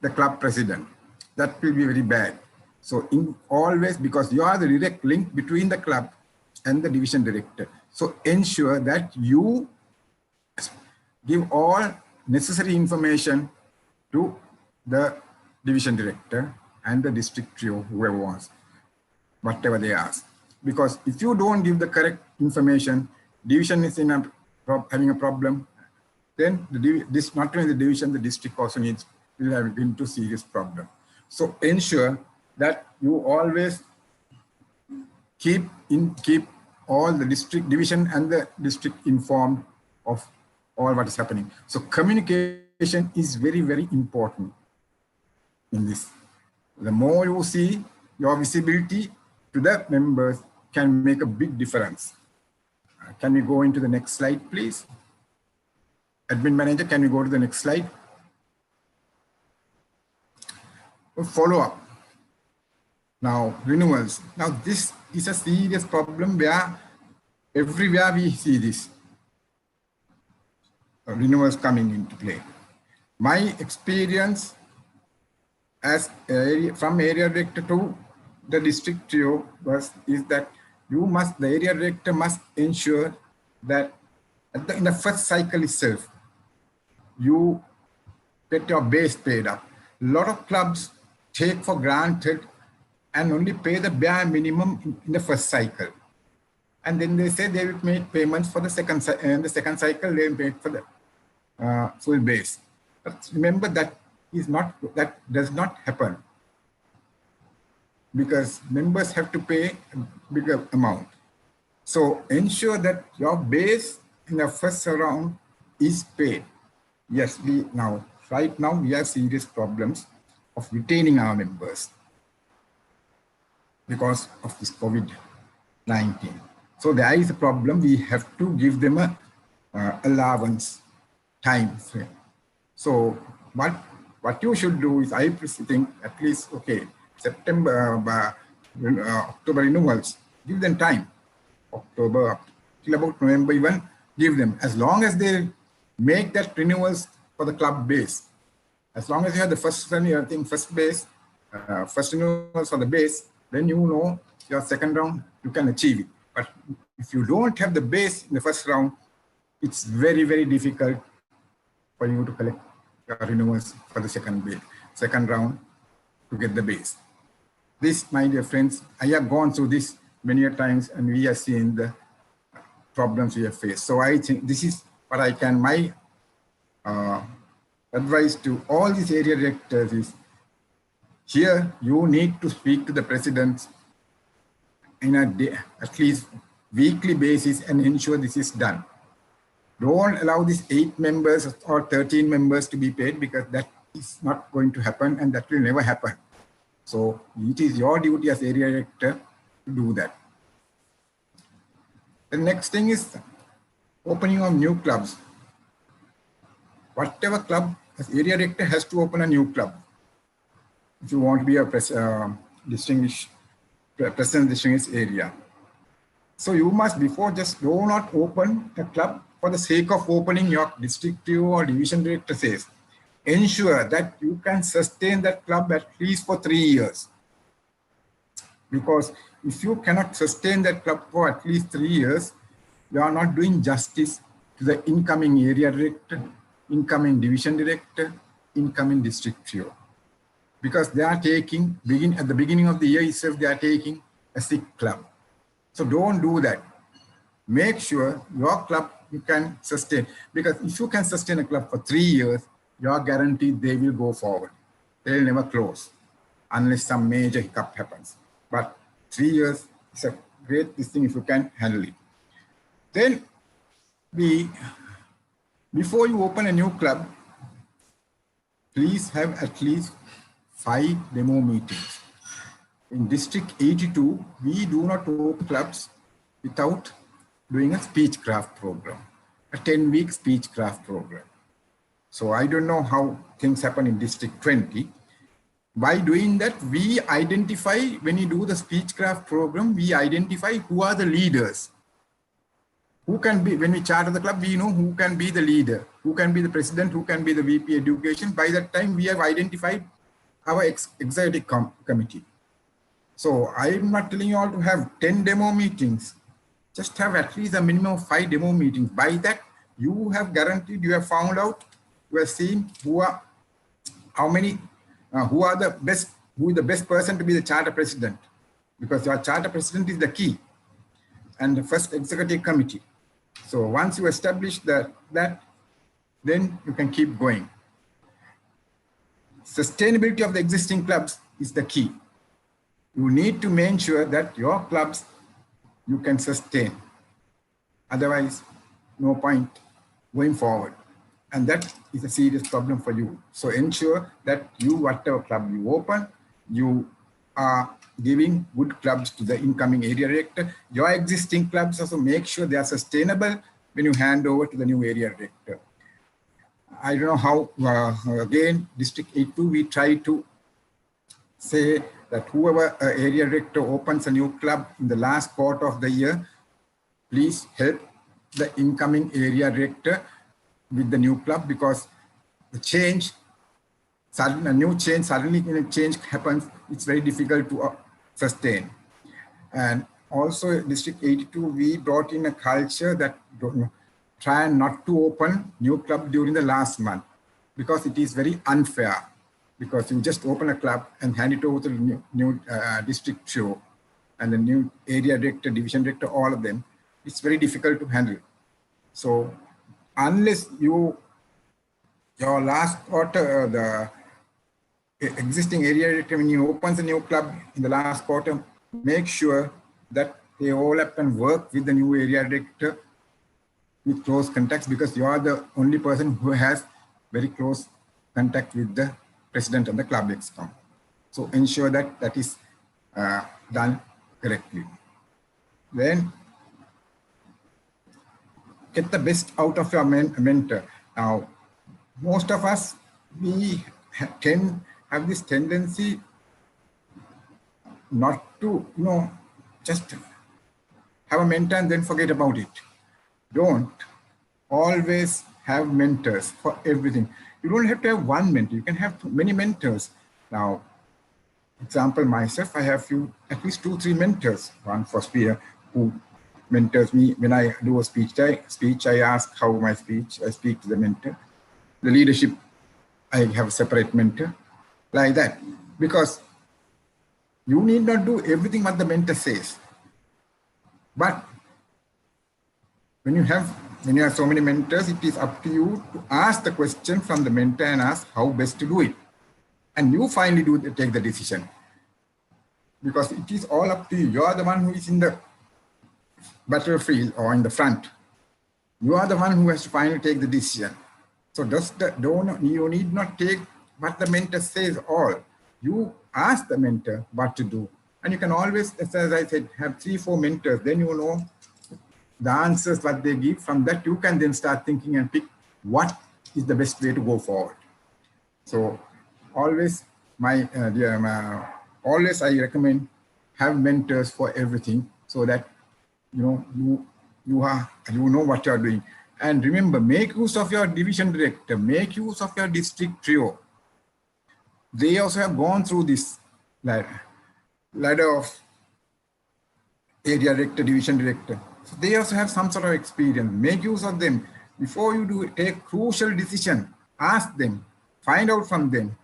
the club president. That will be very bad. So always, because you are the direct link between the club and the division director. So ensure that you give all necessary information to the division director and the district CEO, whoever wants, whatever they ask. Because if you don't give the correct information, division is having a problem, then this not only the division, the district also will have into serious problem. So ensure that you always keep all the district division and the district informed of all what is happening. So communication is very, very important in this. The more you see, your visibility to the members can make a big difference. Can we go into the next slide, please? Admin manager, can we go to the next slide? Follow up. Now, renewals. Now, this is a serious problem where everywhere we see this. Renewals coming into play. My experience as from area director to the district CEO is that the area director must ensure that in the first cycle itself, you get your base paid up. A lot of clubs take for granted and only pay the bare minimum in the first cycle. And then they say they will make payments for the second cycle, they will pay for the full base. But remember that does not happen, because members have to pay a bigger amount. So ensure that your base in the first round is paid. Yes, right now we have serious problems of retaining our members because of this COVID-19. So there is a problem. We have to give them a allowance time frame. So what you should do is, I think at least, okay, October renewals, give them time. October till about November even, give them, as long as they make that renewals for the club base. As long as you have the first base, first renewals for the base, then you know your second round you can achieve it. But if you don't have the base in the first round, it's very, very difficult for you to collect your renewals for the second round to get the base. This, my dear friends, I have gone through this many times and we have seen the problems we have faced. So I think this is what my advice to all these area directors is, here you need to speak to the presidents in a day, at least weekly basis, and ensure this is done. Don't allow these 8 members or 13 members to be paid, because that is not going to happen and that will never happen. So it is your duty as area director to do that. The next thing is opening of new clubs. Whatever club, as area director has to open a new club if you want to be a distinguished area. So you must, before, just do not open a club for the sake of opening. Your district or division director says, ensure that you can sustain that club at least for 3 years. Because if you cannot sustain that club for at least 3 years, you are not doing justice to the incoming area director, incoming division director, incoming district CEO. Because they are taking, at the beginning of the year itself, they are taking a sick club. So don't do that. make sure your club you can sustain. Because if you can sustain a club for 3 years, you are guaranteed they will go forward. They'll never close unless some major hiccup happens. But 3 years is a great thing if you can handle it. Then before you open a new club, please have at least 5 demo meetings. In District 82, we do not open clubs without doing a speechcraft program, a 10-week speechcraft program. So I don't know how things happen in District 20. By doing that, we identify, when you do the speechcraft program, we identify who are the leaders. Who can be, when we charter the club, we know who can be the leader, who can be the president, who can be the VP education. By that time, we have identified our executive committee. So I'm not telling you all to have 10 demo meetings. Just have at least a minimum of 5 demo meetings. By that, you have guaranteed, you have found out, you have seen who are, who are the best, who is the best person to be the charter president. Because your charter president is the key. And the first executive committee. So once you establish that, then you can keep going. Sustainability of the existing clubs is the key. You need to make sure that your clubs you can sustain. Otherwise, no point going forward. And that is a serious problem for you. So ensure that you, whatever club you open, you are giving good clubs to the incoming area director. Your existing clubs also make sure they are sustainable when you hand over to the new area director. I don't know how, again, District 82, we try to say that whoever area director opens a new club in the last quarter of the year, please help the incoming area director with the new club, because the change, a new change, suddenly when a change happens, it's very difficult to sustain. And also District 82, we brought in a culture that try not to open new club during the last month, because it is very unfair. Because you just open a club and hand it over to the new district show and the new area director, division director, all of them, it's very difficult to handle. So unless your last quarter, the existing area director, when you opens a new club in the last quarter, make sure that they all up and work with the new area director with close contacts, because you are the only person who has very close contact with the president and the club excom. So ensure that that is done correctly. Then get the best out of your mentor. Now, most of us, we have this tendency not to, just have a mentor and then forget about it. Don't always have mentors for everything. You don't have to have one mentor. You can have many mentors. Now, example, myself, I have at least 2-3 mentors. One for speaker who mentors me when I do a speech. I ask how my speech, I speak to the mentor. The leadership, I have a separate mentor, like that. Because you need not do everything what the mentor says. But when you have so many mentors, it is up to you to ask the question from the mentor and ask how best to do it. And you finally take the decision. Because it is all up to you. You are the one who is in the battlefield or in the front. You are the one who has to finally take the decision. So you need not take what the mentor says all. You ask the mentor what to do. And you can always, as I said, have 3-4 mentors. Then you know the answers what they give. From that you can then start thinking and pick what is the best way to go forward. So always always I recommend have mentors for everything, so that you know what you are doing. And remember, make use of your division director, make use of your district trio. They also have gone through this ladder of area director, division director. So they also have some sort of experience. Make use of them. Before you take crucial decision, ask them, find out from them.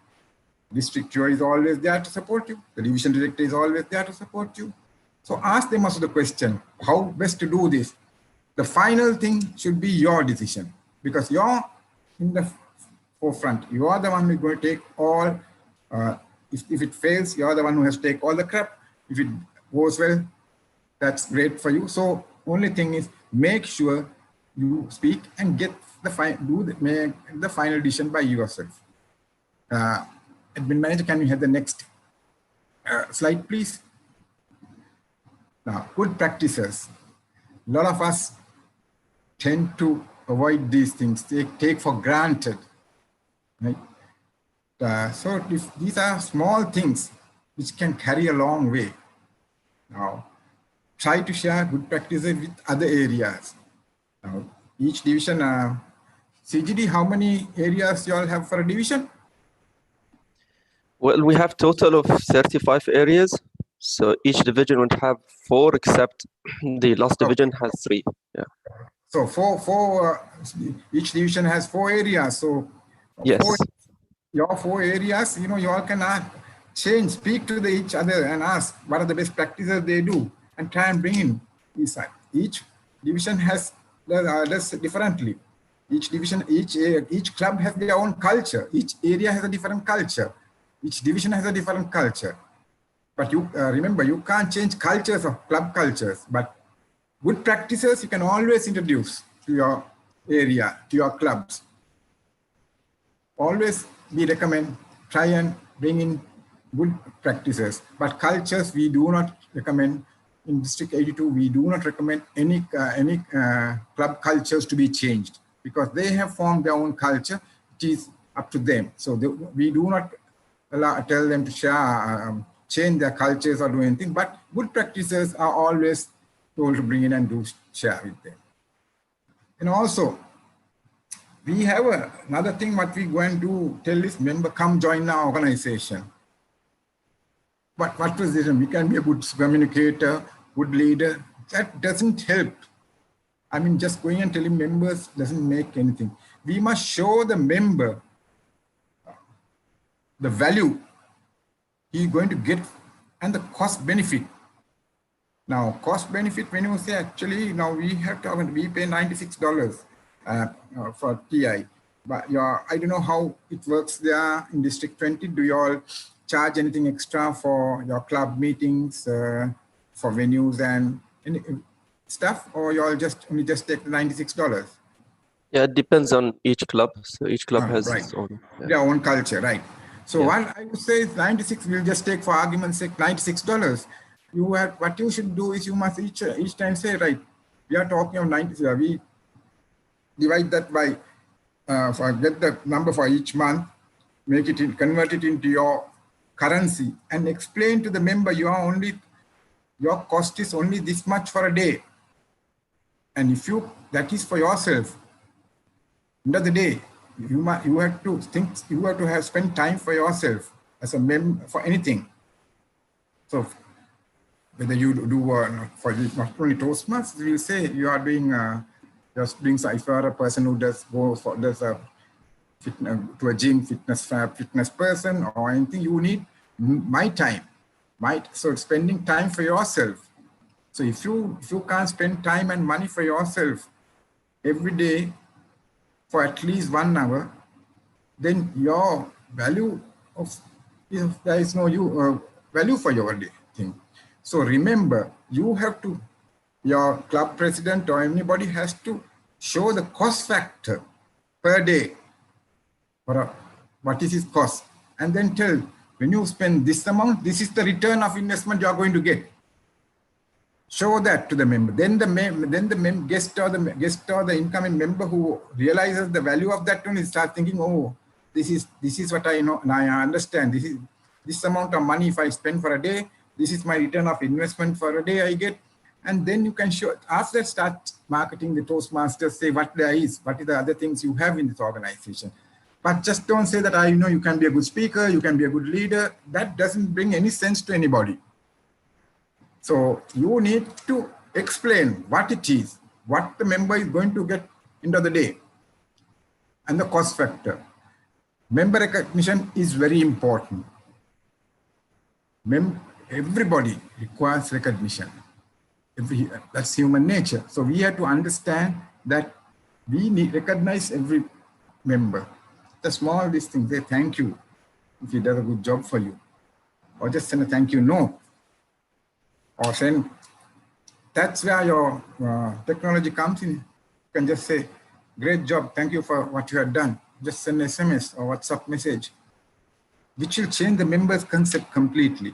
District trio is always there to support you. The division director is always there to support you. So ask them also the question, how best to do this? The final thing should be your decision, because you're in the forefront. You are the one who's going to take all, if it fails, you're the one who has to take all the crap. If it goes well, that's great for you. So only thing is, make sure you speak and get the make the final decision by yourself. Admin manager, can we have the next slide, please? Now, good practices. A lot of us tend to avoid these things, take for granted, right? So if these are small things which can carry a long way. Now, try to share good practices with other areas. Now, each division, CGD, how many areas you all have for a division? Well, we have total of 35 areas. So each division would have 4, except the last division has 3. Yeah. So each division has 4 areas. So Yes. Your 4 areas, you know, you all can speak to each other and ask what are the best practices they do and try and bring in inside. Each division does differently. Each division, each club has their own culture. Each area has a different culture. Each division has a different culture. But you remember, you can't change cultures of club cultures, but good practices you can always introduce to your area, to your clubs. Always we recommend, try and bring in good practices, but cultures we do not recommend. In District 82, we do not recommend any club cultures to be changed, because they have formed their own culture. It is up to them. So we do not tell them to share, change their cultures or do anything, but good practices are always told to bring in and do share with them. And also, we have another thing what we go and do, tell this member, come join our organization. But what was this? We can be a good communicator, good leader. That doesn't help. I mean, just going and telling members doesn't make anything. We must show the member the value he's going to get and the cost benefit. Now, cost benefit, when you say actually, now we pay $96 for TI. But I don't know how it works there in District 20. Do you all charge anything extra for your club meetings, for venues and any stuff, or you all only just take the $96? Yeah, it depends on each club. So each club has right. its own. Yeah. Their own culture, right? So what I would say is 96. We'll just take, for argument's sake, $96. What you should do is you must each time say, right, we are talking of 90. We divide that by get the number for each month, convert it into your currency, and explain to the member your cost is only this much for a day. And if that is for yourself, end of the day, you have to think, you have to have spent time for yourself as a member for anything. So whether you do for not only Toastmasters, we'll say you are doing just doing, if you are a person who does a to a gym, fitness person or anything, you need my time. So spending time for yourself. So if you can't spend time and money for yourself every day for at least 1 hour, then your value there is no value for your thing. So remember, your club president or anybody has to show the cost factor per day. What is its cost? And then tell, when you spend this amount, this is the return of investment you are going to get. Show that to the member. Then the guest or the incoming member who realizes the value of that one, start thinking, oh, this is what I know and I understand. This amount of money if I spend for a day, this is my return of investment for a day I get. And then you can show, after that, start marketing the Toastmasters, say what there is, what are the other things you have in this organization. But just don't say that, you can be a good speaker, you can be a good leader. That doesn't bring any sense to anybody. So you need to explain what it is, what the member is going to get into the day, and the cost factor. Member recognition is very important. Everybody requires recognition. That's human nature. So we have to understand that we need recognize every member. The small these things, say thank you if he does a good job for you, or just send a thank you note, or send. That's where your technology comes in. You can just say, great job, thank you for what you have done. Just send an SMS or WhatsApp message, which will change the member's concept completely.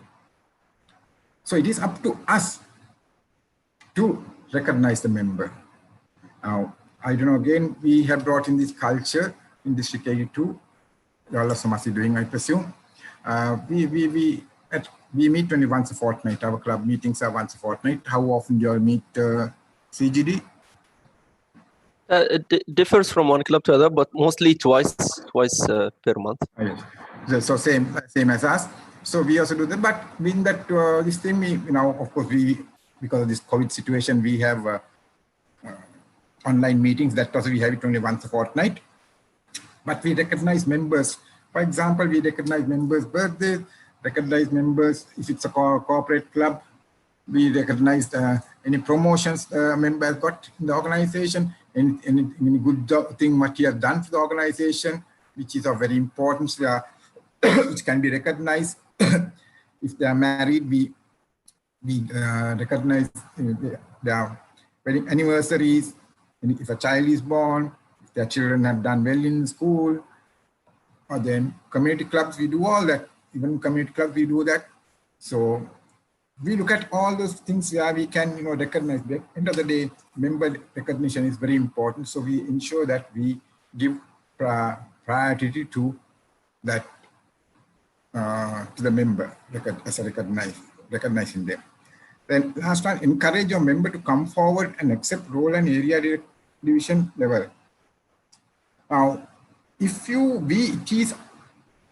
So it is up to us to recognize the member. Now, I don't know, again, we have brought in this culture in District 82. All of some are doing, I presume. We meet only once a fortnight. Our club meetings are once a fortnight. How often do you all meet CGD? It differs from one club to other, but mostly twice per month. Oh, yes. So same as us. So we also do that. But in that this thing, we, of course, because of this COVID situation, we have online meetings. That also we have it only once a fortnight. But we recognize members. For example, we recognize members' birthdays, recognize members if it's a corporate club. We recognize any promotions member has got in the organization, any good thing what he has done for the organization, which is of very importance, which can be recognized. If they are married, we recognize their wedding anniversaries. And if a child is born, if their children have done well in school, or then community clubs, we do all that. Even community clubs, we do that. So we look at all those things where we can, recognize. At the end of the day, member recognition is very important. So we ensure that we give priority to that, to the member, as a recognizing them. Then last one, encourage your member to come forward and accept role and area division level. Now, it is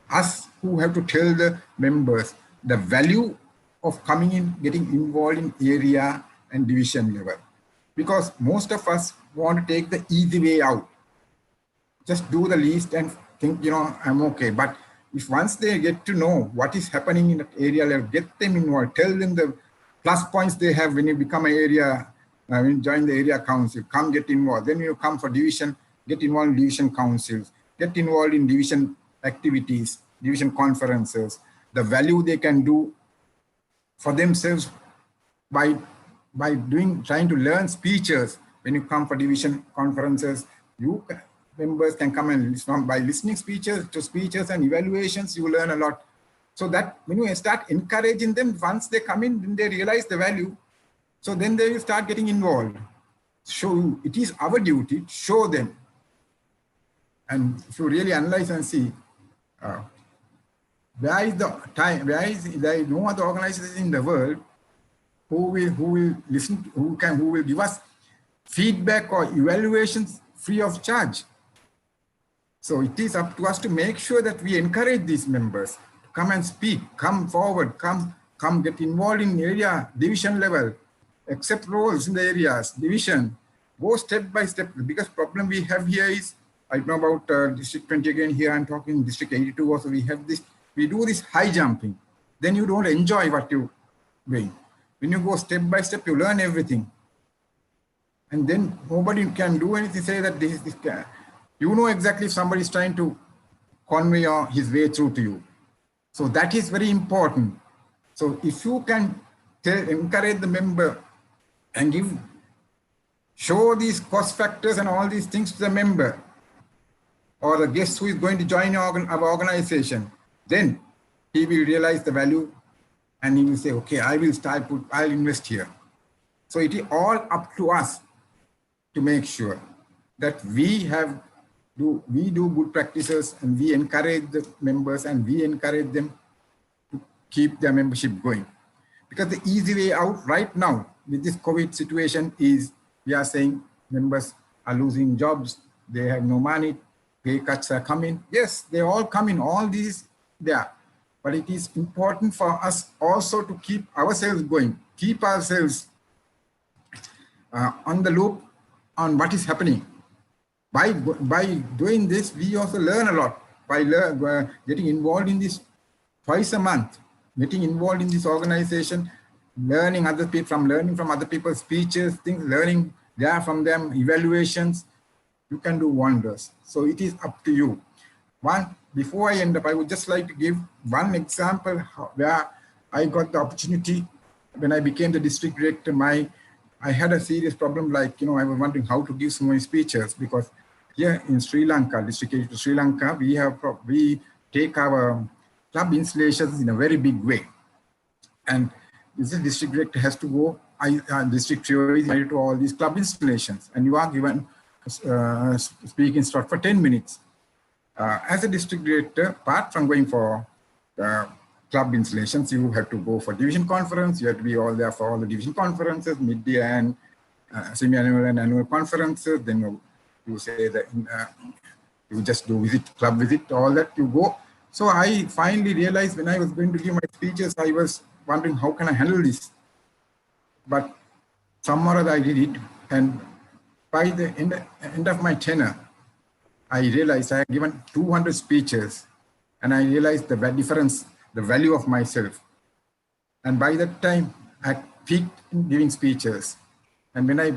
us who have to tell the members the value of coming in, getting involved in area and division level. Because most of us want to take the easy way out. Just do the least and think, I'm okay. But if once they get to know what is happening in that area level, get them involved, tell them the plus points they have when you become an area, when you join the area council, come get involved. Then you come for division, get involved in division councils, get involved in division activities, division conferences, the value they can do for themselves by trying to learn speeches. When you come for division conferences, members can come and listen. By listening to speeches and evaluations, you learn a lot. So that when you start encouraging them, once they come in, then they realize the value. So then they will start getting involved. So it is our duty to show them. And if you really analyze and see, where is the time? There is no other organization in the world who will listen, who will give us feedback or evaluations free of charge. So it is up to us to make sure that we encourage these members to come and speak, come forward, come get involved in area division level, accept roles in the areas, division, go step by step. The biggest problem we have here is, I know about District 20 again, here I'm talking District 82 also, we do this high jumping. Then you don't enjoy what you're doing. When you go step by step, you learn everything. And then nobody can do anything, say that this you know exactly if somebody is trying to convey his way through to you. So that is very important. So if you can encourage the member and show these cost factors and all these things to the member or the guest who is going to join our organization, then he will realize the value and he will say, okay, I'll invest here. So it is all up to us to make sure that we do good practices and we encourage the members and we encourage them to keep their membership going. Because the easy way out right now with this COVID situation is we are saying members are losing jobs, they have no money, pay cuts are coming. Yes, they all come in, all these there. But it is important for us also to keep ourselves going, keep ourselves on the loop on what is happening. By doing this, we also learn a lot. By getting involved in this twice a month, getting involved in this organization, learning other people, from other people's speeches, things, learning there from them, evaluations, you can do wonders. So it is up to you. Before I end up, I would just like to give one example where I got the opportunity when I became the district director. I had a serious problem, like, I was wondering how to give so many speeches, because here in Sri Lanka, district Sri Lanka, we take our club installations in a very big way. And this district director has to go, district trio is invited to all these club installations, and you are given speaking slot for 10 minutes. As a district director, apart from going for club installations, you have to go for division conference. You have to be all there for all the division conferences, mid-year and semi-annual and annual conferences. Then you say that you just do club visit, all that you go. So I finally realized when I was going to give my speeches, I was wondering how can I handle this? But somehow or other I did it. And by the end of my tenure, I realized I had given 200 speeches, and I realized the difference, the value of myself. And by that time, I peaked in giving speeches. And when I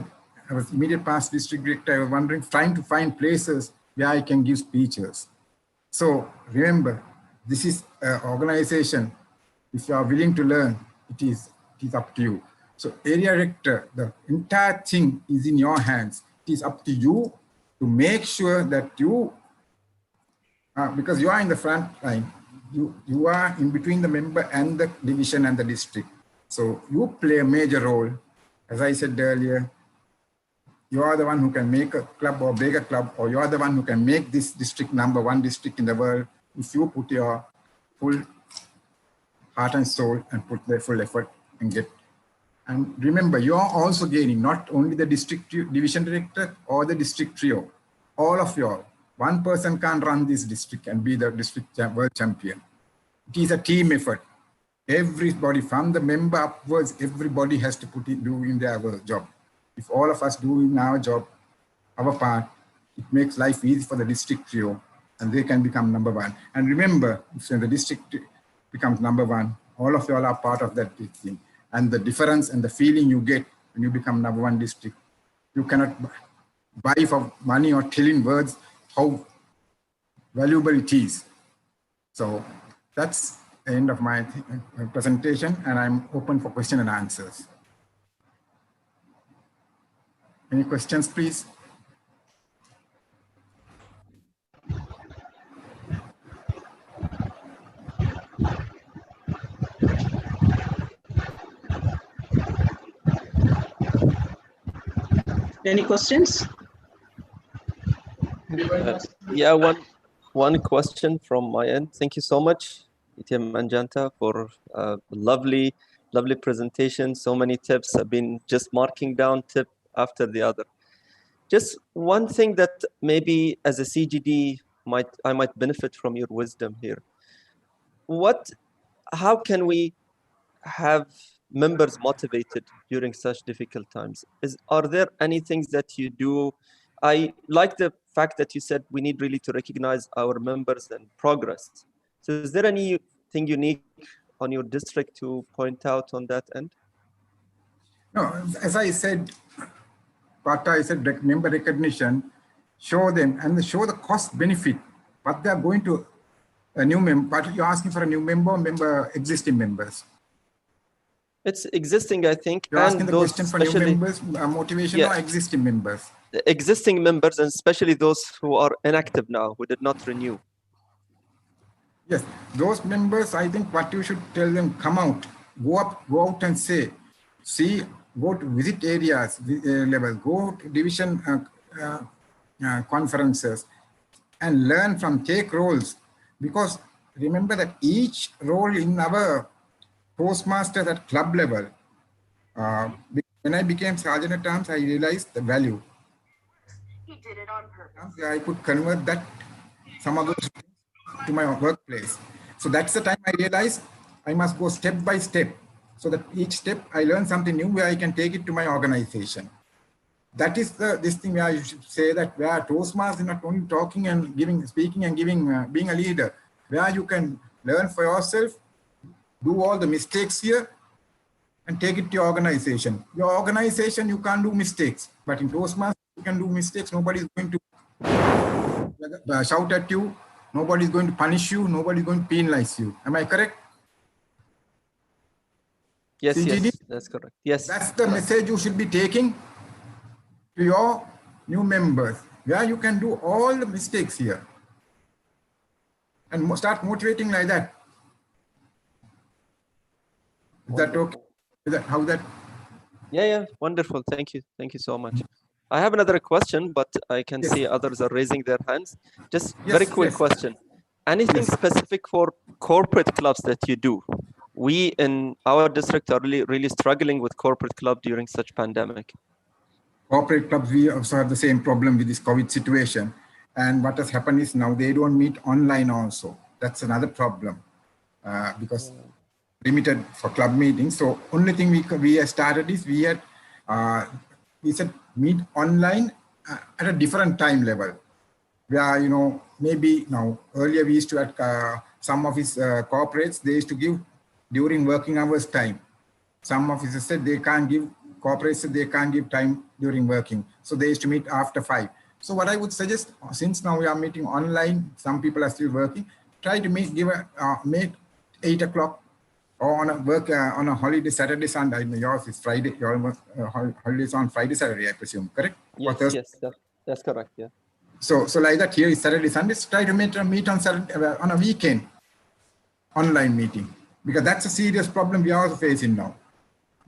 was immediate past district director, I was trying to find places where I can give speeches. So remember, this is an organization. If you are willing to learn, it is up to you. So area director, the entire thing is in your hands. It is up to you to make sure that you, because you are in the front line, you are in between the member and the division and the district. So you play a major role. As I said earlier, you are the one who can make a club or break a club, or you are the one who can make this district #1 district in the world if you put your full heart and soul and put the full effort and get. And remember, you are also gaining, not only the district division director or the district trio, all of you all. One person can't run this district and be the district world champion. It is a team effort. Everybody from the member upwards, everybody has to do in their job. If all of us do in our job, our part, it makes life easy for the district trio, and they can become #1. And remember, if the district becomes #1, all of you all are part of that big thing. And the difference and the feeling you get when you become #1 district, you cannot buy for money or tell in words how valuable it is. So that's the end of my presentation, and I'm open for question and answers. Any questions, please? Any questions? Yeah, one question from my end. Thank you so much, ETM Ajantha, for lovely presentation. So many tips. I've been just marking down tip after the other. Just one thing that maybe as a CGD I might benefit from your wisdom here. How can we have members motivated during such difficult times? Are there any things that you do? I like the fact that you said we need really to recognize our members and progress. So is there anything unique on your district to point out on that end? No, as I said, member recognition, show them and show the cost benefit, what they are going to a new member. But you're asking for a new member, existing members. It's existing, I think. You're asking the question for new members, motivation, or existing members? Existing members, and especially those who are inactive now, who did not renew. Yes, those members, I think what you should tell them, come out, go out and see, go to visit areas, level, go to division conferences and learn from, take roles. Because remember that each role in our Toastmasters at club level, when I became Sergeant at Arms, I realized the value. He did it on purpose. I could convert that, some of those things to my workplace. So that's the time I realized I must go step by step, so that each step I learn something new where I can take it to my organization. That is this thing where you should say that where Toastmasters is not only talking and giving, speaking and giving, being a leader, where you can learn for yourself, do all the mistakes here, and take it to your organization. Your organization, you can't do mistakes, but in Toastmasters, you can do mistakes. Nobody's going to shout at you. Nobody's going to punish you. Nobody's going to penalize you. Am I correct? Yes, CGD? yes, that's correct. Yes. That's the message you should be taking to your new members, where you can do all the mistakes here and start motivating like that. Is that okay? Is that how that? Yeah, yeah, wonderful. Thank you. Thank you so much. I have another question, but I can see others are raising their hands. Just very quick question. Anything specific for corporate clubs that you do? We in our district are really struggling with corporate club during such pandemic. Corporate clubs, we also have the same problem with this COVID situation. And what has happened is now they don't meet online also. That's another problem because limited for club meetings. So only thing we started is we said meet online at a different time level. Where, you know, maybe now earlier we used to at some of his corporates, they used to give during working hours time. Some officers said they can't give, corporates said they can't give time during working. So they used to meet after 5. So what I would suggest, since now we are meeting online, some people are still working, try to make 8 o'clock or on a work on a holiday, Saturday, Sunday. Yours is Friday, your holidays on Friday, Saturday, I presume, correct? Yes, yes, that's correct, yeah. So like that here is Saturday, Sunday, try to meet on Saturday, on a weekend, online meeting, because that's a serious problem we are also facing now.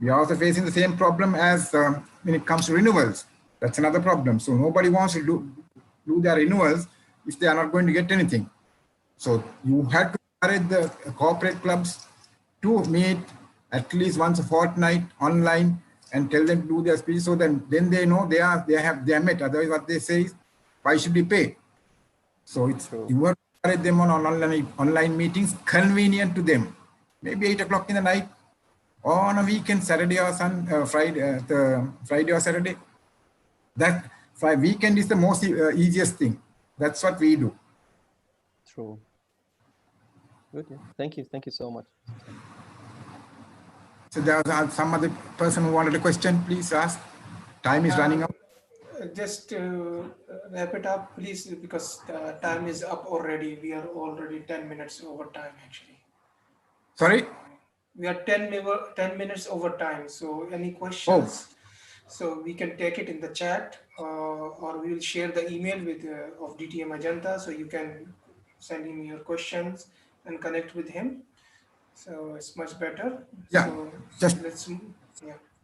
We are also facing the same problem as when it comes to renewals. That's another problem. So nobody wants to do their renewals if they are not going to get anything. So you have to encourage the corporate clubs to meet at least once a fortnight online and tell them to do their speech. So then they know they are met. Otherwise, what they say is, why should we pay? So it's you want to encourage them on online meetings convenient to them. Maybe 8 o'clock in the night, or on a weekend, Saturday or Friday or Saturday. That weekend is the most easiest thing. That's what we do. True. Good. Yeah. Thank you so much. So there was some other person who wanted a question. Please ask. Time is running out. Just wrap it up, please, because the time is up already. We are already 10 minutes over time, actually. Sorry? We are 10 minutes over time. So any questions? So we can take it in the chat, or we will share the email with of DTM Ajantha, so you can send him your questions and connect with him. So it's much better. Yeah. So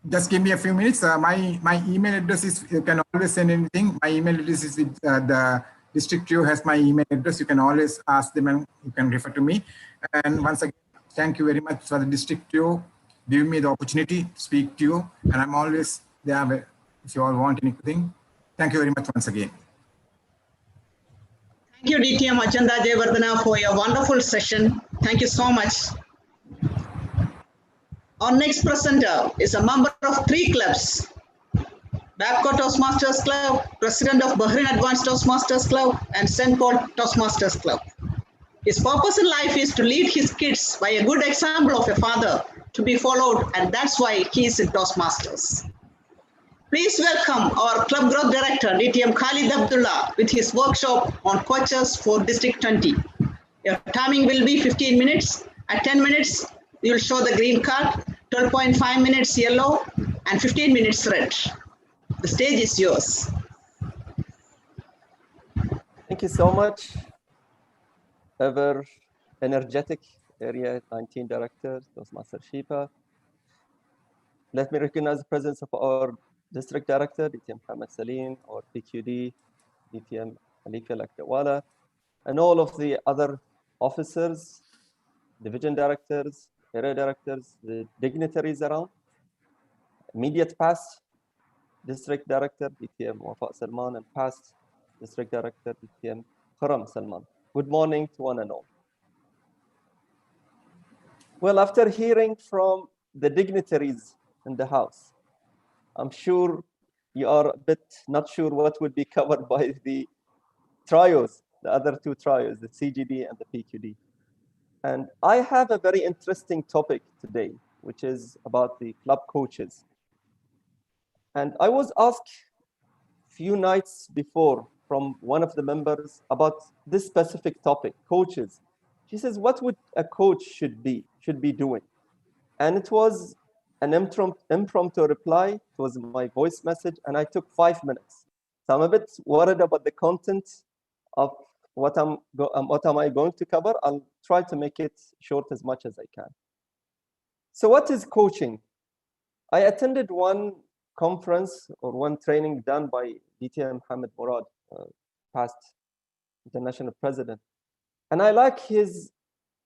just give me a few minutes. My email address is, you can always send anything. My email address is with the district TO has my email address. You can always ask them and you can refer to me. And once again, thank you very much for the district TO giving me the opportunity to speak to you. And I'm always there if you all want anything. Thank you very much once again. Thank you, DTM Ajantha Jayawardena, for your wonderful session. Thank you so much. Our next presenter is a member of 3 clubs: Babcock Toastmasters Club, President of Bahrain Advanced Toastmasters Club, and St. Paul Toastmasters Club. His purpose in life is to lead his kids by a good example of a father to be followed, and that's why he is in Toastmasters. Please welcome our Club Growth Director, DTM Khalid Abdullah, with his workshop on coaches for District 20. Your timing will be 15 minutes. At 10 minutes, you will show the green card, 12.5 minutes yellow, and 15 minutes red. The stage is yours. Thank you so much. Ever energetic Area 19 Director, Toastmaster Shipa. Let me recognize the presence of our District Director, DTM Muhammad Salim, our PQD, DTM Alifia Lakwala, and all of the other officers, division directors, area directors, the dignitaries around. Immediate past District Director, DTM Wafa Salman, and past District Director, DTM Karam Salman. Good morning to one and all. Well, after hearing from the dignitaries in the House, I'm sure you are a bit not sure what would be covered by the trios, the other 2 trios, the CGD and the PQD. And I have a very interesting topic today which is about the club coaches. And I was asked few nights before from one of the members about this specific topic, coaches. She says, what would a coach should be doing? And it was an impromptu reply. It was my voice message, and I took 5 minutes. So I'm a bit worried about the content of what am I going to cover. I'll try to make it short as much as I can. So what is coaching? I attended one conference or one training done by DTM Mohammed Murad, past international president. And I like his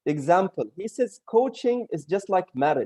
example. He says, coaching is just like marriage.